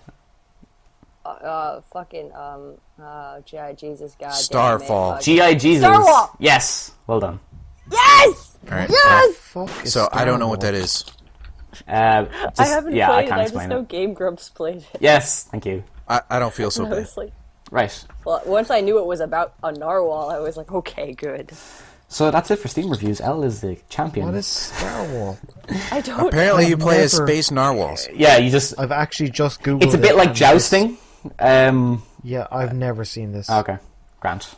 Jesus God. Starfall. G.I. Jesus. Narwhal. Yes. Well done. Yes. All right. Yes. Fuck is So I don't know what Star that Wars? is. I haven't yeah, played I can't it. I explain just know it. Game Grumps played it. Yes. Thank you. I don't feel so I bad. was like, Right. well, once I knew it was about a narwhal, I was like, okay, good. So that's it for Steam reviews. Elle is the champion. What is Star Wars? I don't. Apparently, you play as never- space narwhals. Yeah, you just. I've actually just googled. It's a bit it like and jousting. Yeah, I've never seen this. Okay. Grant.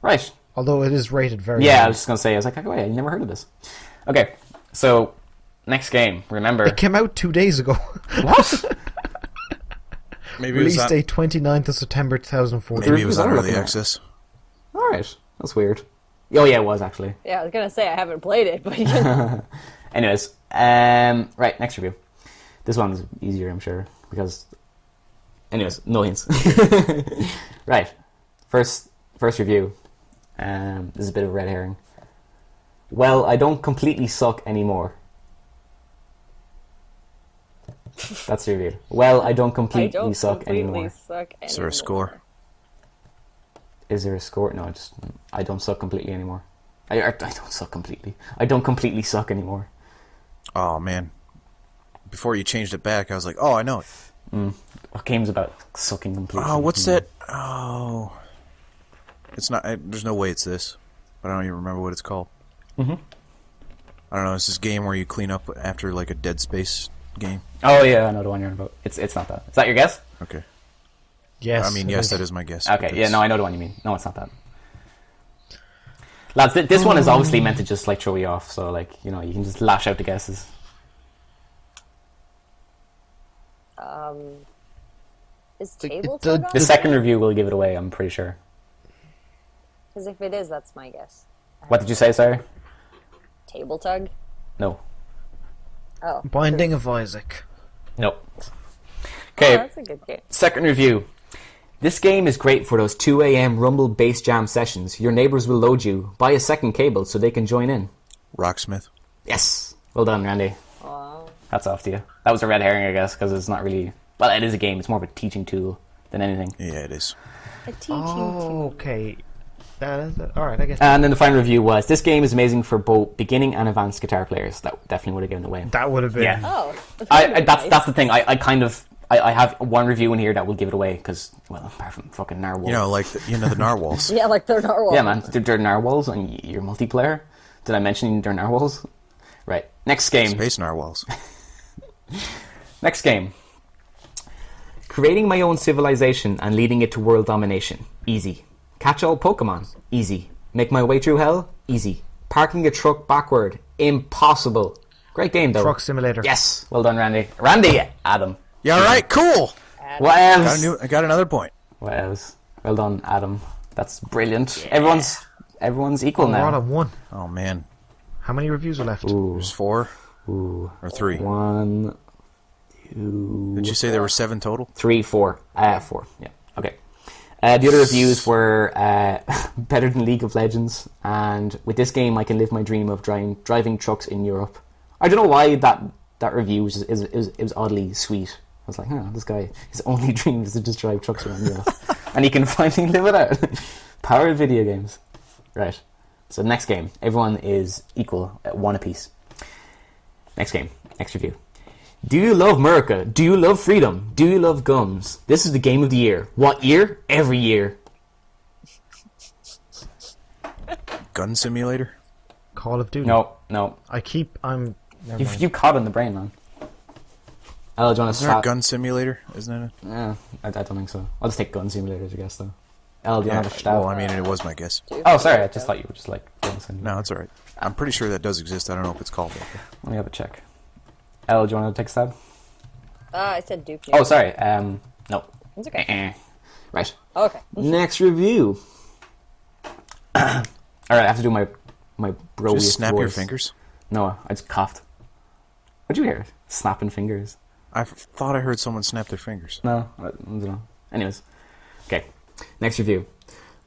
Right. Although it is rated very. Yeah, I high. was just gonna say. I was like, wait, I never heard of this. Okay. So next game. Remember. It came out 2 days ago. What? Maybe it was Release not, date 29th of September 2014. maybe it was on Reviews are early looking at- access. All right. That's weird. Oh yeah, it was actually. Yeah, I was gonna say I haven't played it, but you know. Anyways, right, next review. This one's easier, I'm sure, because. Anyways, no hints. Right, first review. This is a bit of a red herring. Well, I don't completely suck anymore. That's the review. Well, I don't I completely don't suck completely anymore. suck anymore. Is there a score? Is there a score? No, I don't suck completely anymore. I don't suck completely. I don't completely suck anymore. Oh man! Before you changed it back, I was like, "Oh, I know it." What game's about sucking completely? Oh, what's that? Oh, it's not. There's no way it's this, but I don't even remember what it's called. Mm-hmm. I don't know. It's this game where you clean up after like a Dead Space game. Oh yeah, I know the one you're on about. It's not that. Is that your guess? Okay. Yes. I mean, it yes, is. that is my guess. Okay, but yeah, no, I know the one you mean. No, it's not that. Lads, this one is obviously meant to just like throw you off, so like, you know, you can just lash out the guesses. Is table the- tug on The it? second review will give it away, I'm pretty sure. Because if it is, that's my guess. What did you say, sorry? Table tug? No. Oh. Binding of Isaac. No. Oh, Okay, that's a good game. second review. This game is great for those 2 a.m. Rumble bass jam sessions. Your neighbors will load you. Buy a second cable so they can join in. Rocksmith. Yes. Well done, Randy. Wow. Hats off to you. That was a red herring, I guess, because it's not really... Well, it is a game. It's more of a teaching tool than anything. Yeah, it is. A teaching Oh, tool. okay. That is it. All right, I guess. And then the final review was, this game is amazing for both beginning and advanced guitar players. That definitely would have given it away. That would have been. Yeah. Oh. That's the thing. I have one review in here that will give it away because, well, apart from fucking narwhals. You know, like the narwhals. Yeah, like they're narwhals. Yeah, man, they're narwhals and you're multiplayer. Did I mention they're narwhals? Right. Next game. Space narwhals. Next game. Creating my own civilization and leading it to world domination. Easy. Catch all Pokemon. Easy. Make my way through hell. Easy. Parking a truck backward. Impossible. Great game though. Truck Simulator. Yes. Well done, Randy. Randy, Adam. Yeah, all right, cool. What else? I got another point. What else? Well done, Adam. That's brilliant. Everyone's equal We're on now. a 1. Oh man, How many reviews are left? Ooh. there's 4 Ooh. or 3. 1, 2, Did you say there were 7 total? 3, 4. 4. Yeah. Okay. The other reviews were better than League of Legends, and with this game I can live my dream of driving trucks in Europe. I don't know why that review was oddly sweet. I was like, this guy, his only dream is to just drive trucks around Europe. And he can finally live it out. Power of video games. Right. So next game. Everyone is equal at 1 apiece. Next game. Next review. Do you love America? Do you love freedom? Do you love gums? This is the game of the year. What year? Every year. Gun Simulator? Call of Duty. No. You You caught in the brain, man. Elle, do you want to Isn't there a stop? Gun Simulator? Isn't it? Yeah, I don't think so. I'll just take Gun Simulator as a guess, though. Elle, do you want to Well, stop? I mean, it was my guess. Oh, sorry, I just thought you were just like... Gun Simulator. No, it's alright. I'm pretty sure that does exist. I don't know if it's called that. Let me have a check. Elle, do you want to take a stab? I said Duke. Oh, sorry. No. It's okay. Right. Okay. Next review. Alright, I have to do my bro. Just snap your fingers. No, I just coughed. What'd you hear? Snapping fingers. I thought I heard someone snap their fingers. No, I don't know. Anyways. Okay. Next review.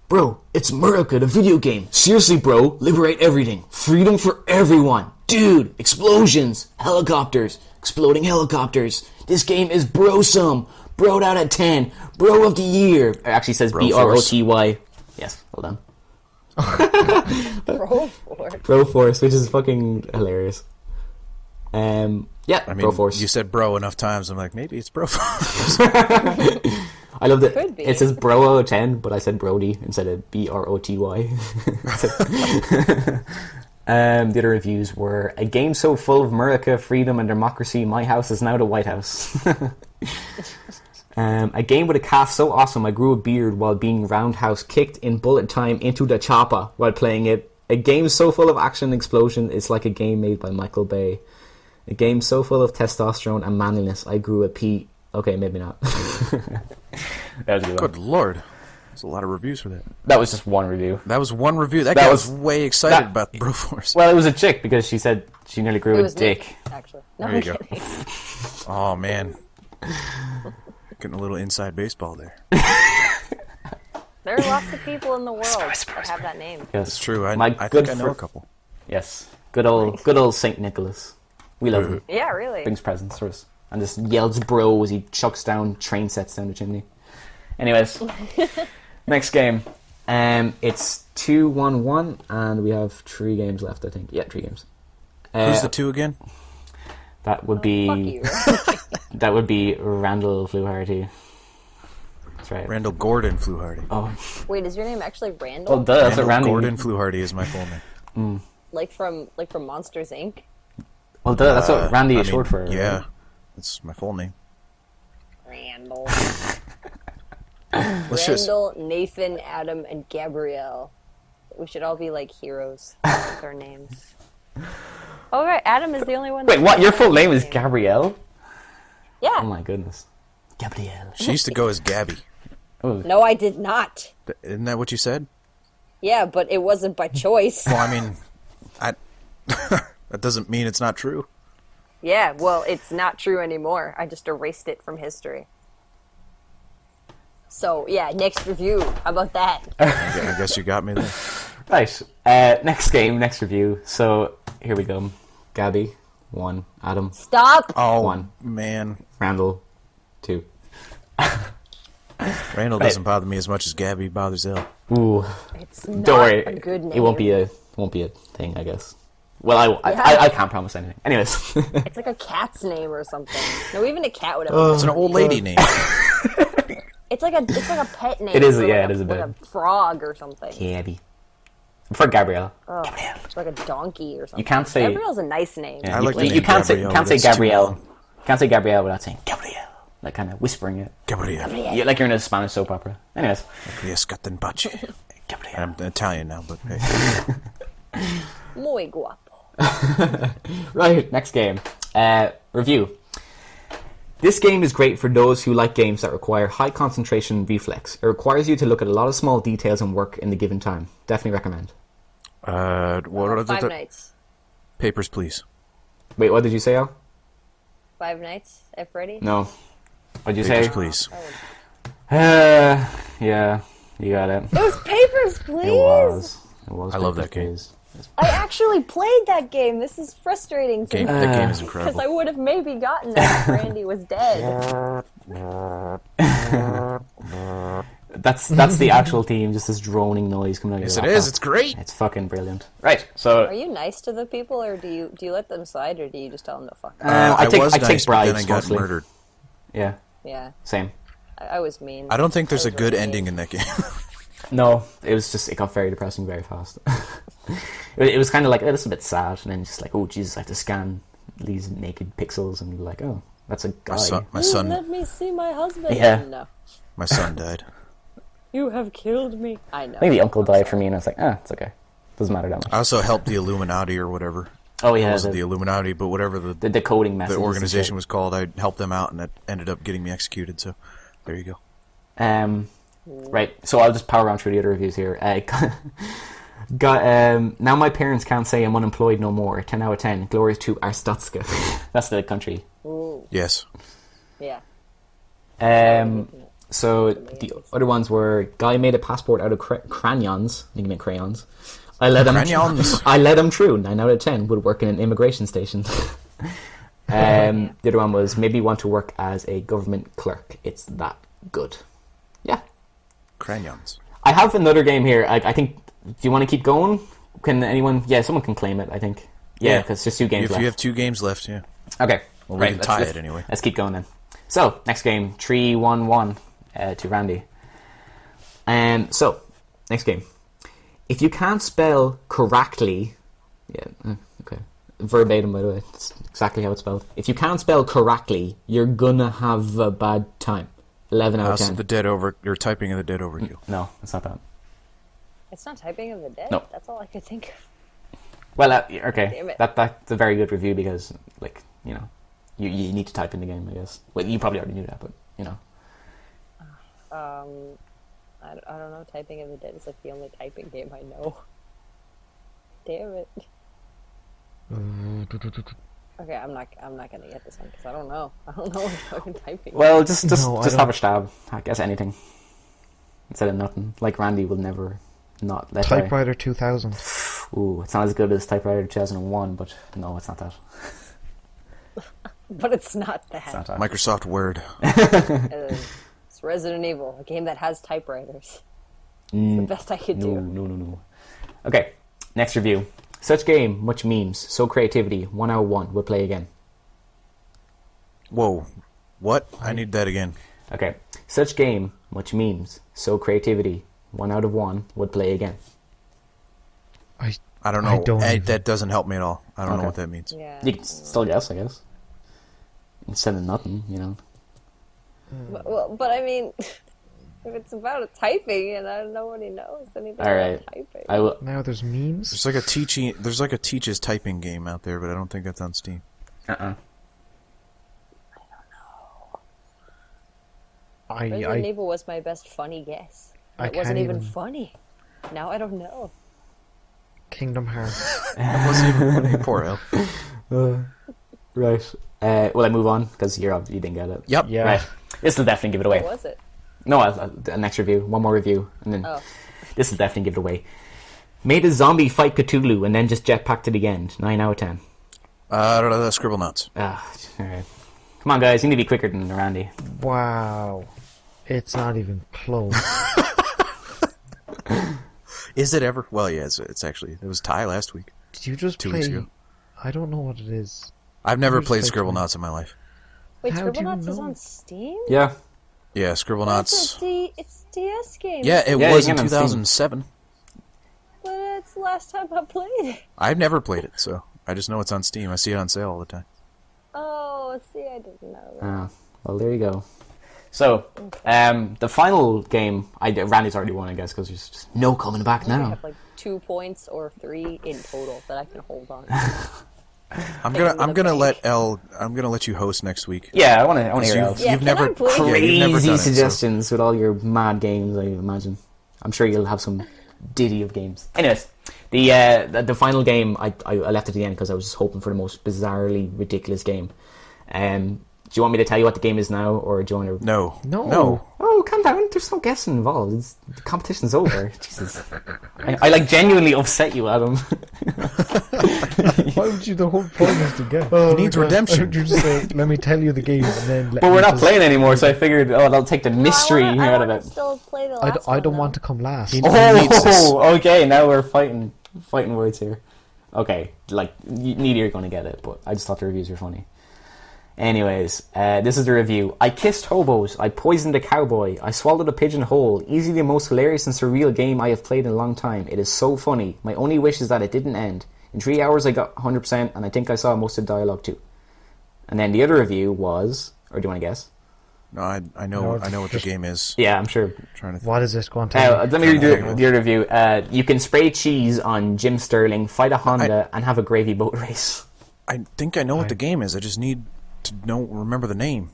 Bro, it's America, the video game. Seriously, bro, liberate everything. Freedom for everyone. Dude, explosions, helicopters, exploding helicopters. This game is brosome. Broed out at 10. Bro of the year. It actually says BROTY. Yes, well done. Broforce. Broforce, which is fucking hilarious. Yeah, I mean, Broforce. you said bro enough times, I'm like, maybe it's Broforce. I love that Could be. it says Bro 10, but I said Brody instead of BROTY. The other reviews were a game so full of America, freedom, and democracy. My house is now the White House. A game with a cast so awesome I grew a beard while being roundhouse kicked in bullet time into the chopper while playing it. A game so full of action and explosion it's like a game made by Michael Bay. A game so full of testosterone and manliness I grew a pee. Okay, maybe not. That was a good one. Good lord. There's a lot of reviews for that. That was just one review. That was one review. That That guy was- was way excited about Broforce. Well, it was a chick because she said she nearly grew It a was dick. Nick, actually. No, There I'm you go. kidding. Oh, man. Getting a little inside baseball there. There are lots of people in the world that have that name. Yes, It's true. I My think good I know fr- a couple. Yes, good old Saint Nicholas. We love him. Yeah, really. Brings presents for us and just yells "bro" as he chucks down train sets down the chimney. Anyways, next game. It's 2-1-1, and we have 3 games left. I think. Yeah, 3 games. Who's the 2 again? That would be Fuck you. that would be Randall Fluharty. That's right. Randall Gordon Fluharty. Oh, Wait, is your name actually Randall? well, duh. That's what Randall Randy. Gordon Fluharty is my full name. Like from Monsters Inc. Well, duh. That's what Randy I is mean, short for. Yeah. right? That's my full name. Randall. Let's just... Randall, Nathan, Adam, and Gabrielle. We should all be like heroes with our names. Oh right, Adam is the only one. Wait, what? Your full name is Gabrielle? Yeah. Oh my goodness. Gabrielle. She used to go as Gabby. Oh, No, I did not. Isn't that what you said? Yeah, but it wasn't by choice. Well, I mean, that doesn't mean it's not true. Yeah, well, it's not true anymore. I just erased it from history. So, yeah, next review. How about that? I guess you got me there. right. Next game, next review. So here we go. Gabby, 1. Adam, Stop! Oh, 1. man. Randall, 2. Randall doesn't bother me as much as Gabby bothers Elle. Ooh, It's not don't worry. a good name. It won't be a thing, I guess. Well, I can't promise anything. Anyways, It's like a cat's name or something. No, even a cat would have. It's an old lady name. It's like a pet name. It is, or yeah, like it is a like bit. a frog or something. Gabby. For Gabrielle. Oh, it's like a donkey or something. You can't say- Gabrielle's a nice name. Yeah, I like the you name can't say Gabrielle, can't say that's too Gabrielle. long. Can't say Gabrielle without saying Gabrielle. Like kind of whispering it. Gabrielle. Yeah, like you're in a Spanish soap opera. Anyways, Yes, Gaten Baci. Gabrielle. I'm Italian now, but hey. Muy guapo. Right, next game. Review. This game is great for those who like games that require high concentration and reflex. It requires you to look at a lot of small details and work in the given time. Definitely recommend. What are Five the Nights. papers, please? Wait, what did you say, Al? 5 Nights at Freddy. No. What did you Papers, say? please. Yeah, you got it. It was Papers, Please. It was. I love that Papers, game. Please. I actually played that game. This is frustrating That game is because incredible. I would have maybe gotten it if Randy was dead. That's the actual theme, just this droning noise coming out of Yes, your it laptop. is. It's great. It's fucking brilliant. Right, so Are you nice to the people, or do you let them slide, or do you just tell them to fuck? I take was I nice, take but then bribes I got mostly. murdered. Yeah, Yeah, same. I was mean. I don't think there's I a was good really ending mean. in that game. No, it got very depressing very fast. It was kind of like, oh, this is a bit sad, and then just like, oh Jesus, I have to scan these naked pixels, and you're like, oh, that's a guy. My son, Let me see my husband. Yeah. No. my son died. You have killed me. I know. I think the uncle died for me, and I was like, it's okay, doesn't matter that much. I also helped the Illuminati or whatever. Oh It yeah, wasn't the Illuminati, but whatever the decoding messages. the and organization shit. was called, I helped them out, and that ended up getting me executed. So there you go. Right, so I'll just power around through the other reviews here. Now my parents can't say I'm unemployed no more. 10 out of 10. Glories to Arstotska. That's the country. Ooh, Yes. yeah. So the other ones were, guy made a passport out of crayons. I think he meant crayons. I let him. Crayons. I let him through. 9 out of 10 would work in an immigration station. The other one was, maybe want to work as a government clerk. It's that good. Yeah. Crayons. I have another game here. I think. Do you want to keep going? Can anyone? Yeah, someone can claim it. I think. Yeah, because just 2 games If left. you have 2 games left, yeah. Okay. Well, right, we can tie it anyway. Let's keep going then. So next game, 3-1-1 to Randy. So next game. If you can't spell correctly, okay, verbatim by the way, it's exactly how it's spelled. If you can't spell correctly, you're gonna have a bad time. 11 out of 10. The dead over. You're typing in the dead overkill. No, it's not that. It's not Typing of the Dead. No. That's all I could think of. Well, okay, Damn it. that's a very good review because, like, you know, you need to type in the game, I guess. Well, you probably already knew that, but you know. I don't know. Typing of the Dead is like the only typing game I know. Damn it. Okay, I'm not gonna get this one because I don't know. I don't know what fucking typing. Well, just No, I have don't. a stab. I guess anything instead of nothing. Like Randy will never not let Typewriter 2000. Ooh, it's not as good as Typewriter 2001, but no, it's not that. But it's not that. It's not that. Microsoft Word. It's Resident Evil, a game that has typewriters. It's the best I could do. No. Okay, next review. Such game, much memes, so creativity. 1 out of 1 would play again. Whoa. What? I need that again. Okay, such game, much memes, so creativity. 1 out of 1 would play again. I don't know. I don't even- That doesn't help me at all. I don't Okay. know what that means. Yeah. You can still guess, I guess. Instead of nothing, you know. But I mean, if it's about a typing and nobody knows anything All right. about typing. I will. Now there's memes. There's like a teaches typing game out there, but I don't think that's on Steam. Resident Evil was my best funny guess. I It wasn't can't even even- funny. Now I don't know. Kingdom Hearts. That wasn't even funny. Poor Elle. Right. Will I move on? Because you didn't get it. Yep. Yeah. Right. This will definitely give it away. What was it? No, next review. One more review. And then Oh. this will definitely give it away. Made a zombie fight Cthulhu and then just jetpack to the end. 9 out of 10. Scribble Nuts. Alright. Come on, guys. You need to be quicker than Randy. Wow. It's not even close. Is it ever? Well, yeah, it's actually. It was Ty last week. Did you just 2 play? weeks ago. I don't know what it is. I've never Just played play Scribble 20. Nuts in my life. Wait, How do you Scribblenauts is know? on Steam? Yeah. Yeah, Scribble It's Nuts. it's DS game. Yeah, it Yeah, was you in can on Steam. 2007. But it's the last time I played it. I've never played it, so I just know it's on Steam. I see it on sale all the time. Oh, see, I didn't know that. Well, there you go. So, the final game, Randy's already won, I guess, because there's just no coming back I now. have like 2 points or 3 in total that I can hold on. I'm gonna let you host next week. Yeah, I want to hear You've, else. Yeah, you've can never I play? yeah, you've never Crazy done it, so- suggestions with all your mad games, I imagine. I'm sure you'll have some ditty of games. Anyways, the final game, I left at the end because I was just hoping for the most bizarrely ridiculous game. Do you want me to tell you what the game is now, or do you want to... No. No. Oh, No, calm down. There's no guessing involved. The competition's over. Jesus. I like genuinely upset you, Adam. Why would you? The whole point is to guess. He needs redemption. You just say, "Let me tell you the game," and then. But we're not playing anymore, so I figured, that'll take the mystery out of it. Still play the last I don't one, want to come last. Okay, now we're fighting words here. Okay, like, neither you're going to get it, but I just thought the reviews were funny. Anyways, this is the review. I kissed hobos. I poisoned a cowboy. I swallowed a pigeon whole. Easily the most hilarious and surreal game I have played in a long time. It is so funny. My only wish is that it didn't end. In 3 hours I got 100%, and I think I saw most of the dialogue too. And then the other review was... Or do you want to guess? No, I know what the game is. Yeah, I'm sure. Trying to What is this? Go on, tell me. Let me read the other review. You can spray cheese on Jim Sterling, fight a Honda, and have a gravy boat race. I think I know what the game is. I just need to remember the name.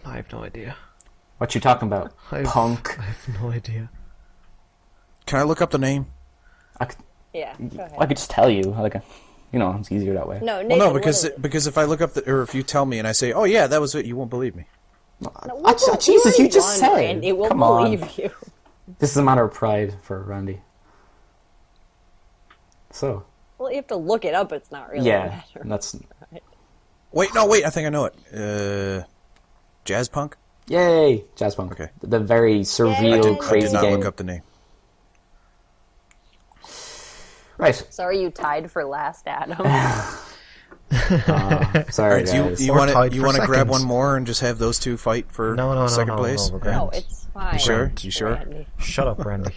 I have no idea. What you talking about? Punk. I have no idea. Can I look up the name? Yeah, go ahead. I could just tell you. It's easier that way. No, Well, Nathan, no, what is because it? if I look up or if you tell me and I say, "Oh yeah, that was it," you won't believe me. Jesus, you just said. Randy, we'll Come believe on. you. This is a matter of pride for Randy. So. Well, you have to look it up. It's not really a Yeah, matter. that's... Wait, I think I know it. Jazz Punk? Yay! Jazz Punk. Okay. The very surreal, Yay. I crazy did not game. look up the name. Right. So are you tied for last, Adam? Sorry, All right, guys. you Or want tied to for grab seconds. one more and just have those two fight for No, second place? we're No, grand. it's fine. You sure? You sure? Randy. Shut up, Randy.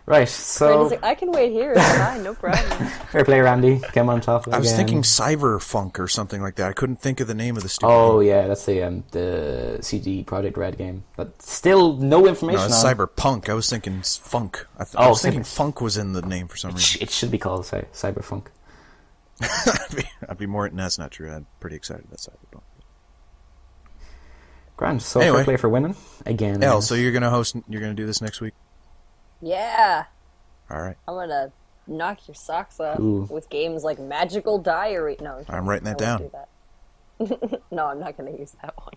Right, so... Randy's like, I can wait here. It's fine, no problem. Fair play, Randy. Come on top I was again. thinking Cyberfunk or something like that. I couldn't think of the name of the stupid Oh, game. yeah, that's the CD Projekt Red game. But still no information No, it's on. Cyberpunk. I was thinking Funk. I Oh, was thinking Funk was in the name for some reason. It should be called Cyberfunk. I'd be more... No, that's not true. I'm pretty excited about Cyberpunk. Grand. So Anyway. fair play for women. Again. Elle, so you're gonna do this next week? Yeah. All right. I'm gonna knock your socks off Ooh. with games like Magical Diary. No, I'm writing that I down. won't do that. No, I'm not gonna use that one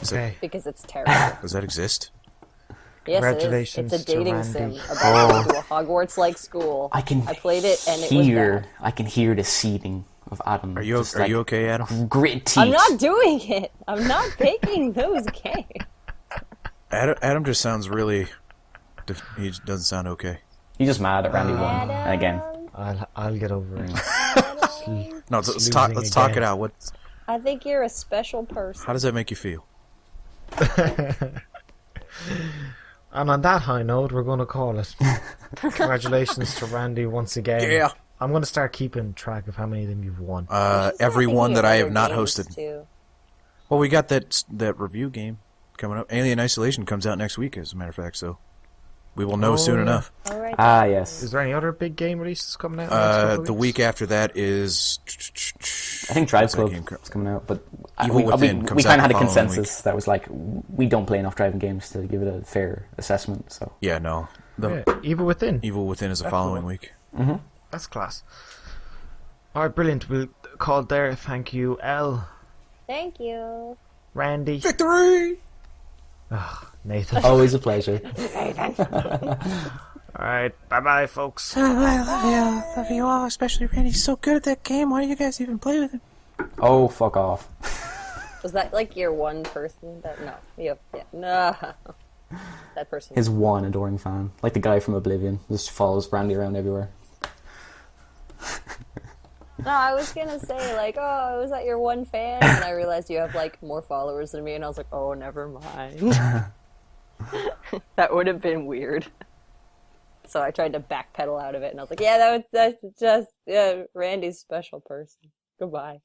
Okay. because it's terrible. Does that exist? Yes, it is. Congratulations It's a to dating sim Randy. about going to a Hogwarts-like school. I played it and it was bad. I can hear the seething of Adam. Are you okay, Adam? Gritted teeth. I'm not doing it. I'm not picking those games. Adam just sounds really... He doesn't sound okay. You're just mad at Randy won again. I'll get over it. No, let's talk again. it out. I think you're a special person. How does that make you feel? And on that high note, we're going to call it. Congratulations to Randy once again. Yeah. I'm going to start keeping track of how many of them you've won. Every one that I have not Other games, hosted. too. Well, we got that review game coming up. Alien Isolation comes out next week, as a matter of fact, so we will know soon enough. All right. Ah, yes. Is there any other big game releases coming out? in the next couple of The weeks? week after that is... I think Drive What's that Club game? is coming out, but Evil Within comes we kind out of had the a following consensus that was like, we don't play enough driving games to give it a fair assessment, so... Yeah, no. Yeah, Evil Within. Evil Within is the following week. That's class. Alright, brilliant. We'll call it there. Thank you, Elle, Thank you. Randy, Victory! Nathan. Always a pleasure. Alright, bye-bye, folks. I love you all, especially Randy. He's so good at that game. Why do you guys even play with him? Oh, fuck off. Was that like your one person that no? Yeah, no. That person. His one adoring fan. Like the guy from Oblivion. Just follows Randy around everywhere. No, I was gonna say like, oh, was that your one fan? And I realized you have like more followers than me, and I was like, oh, never mind. That would have been weird. So I tried to backpedal out of it, and I was like, yeah, that's just Randy's special person. Goodbye.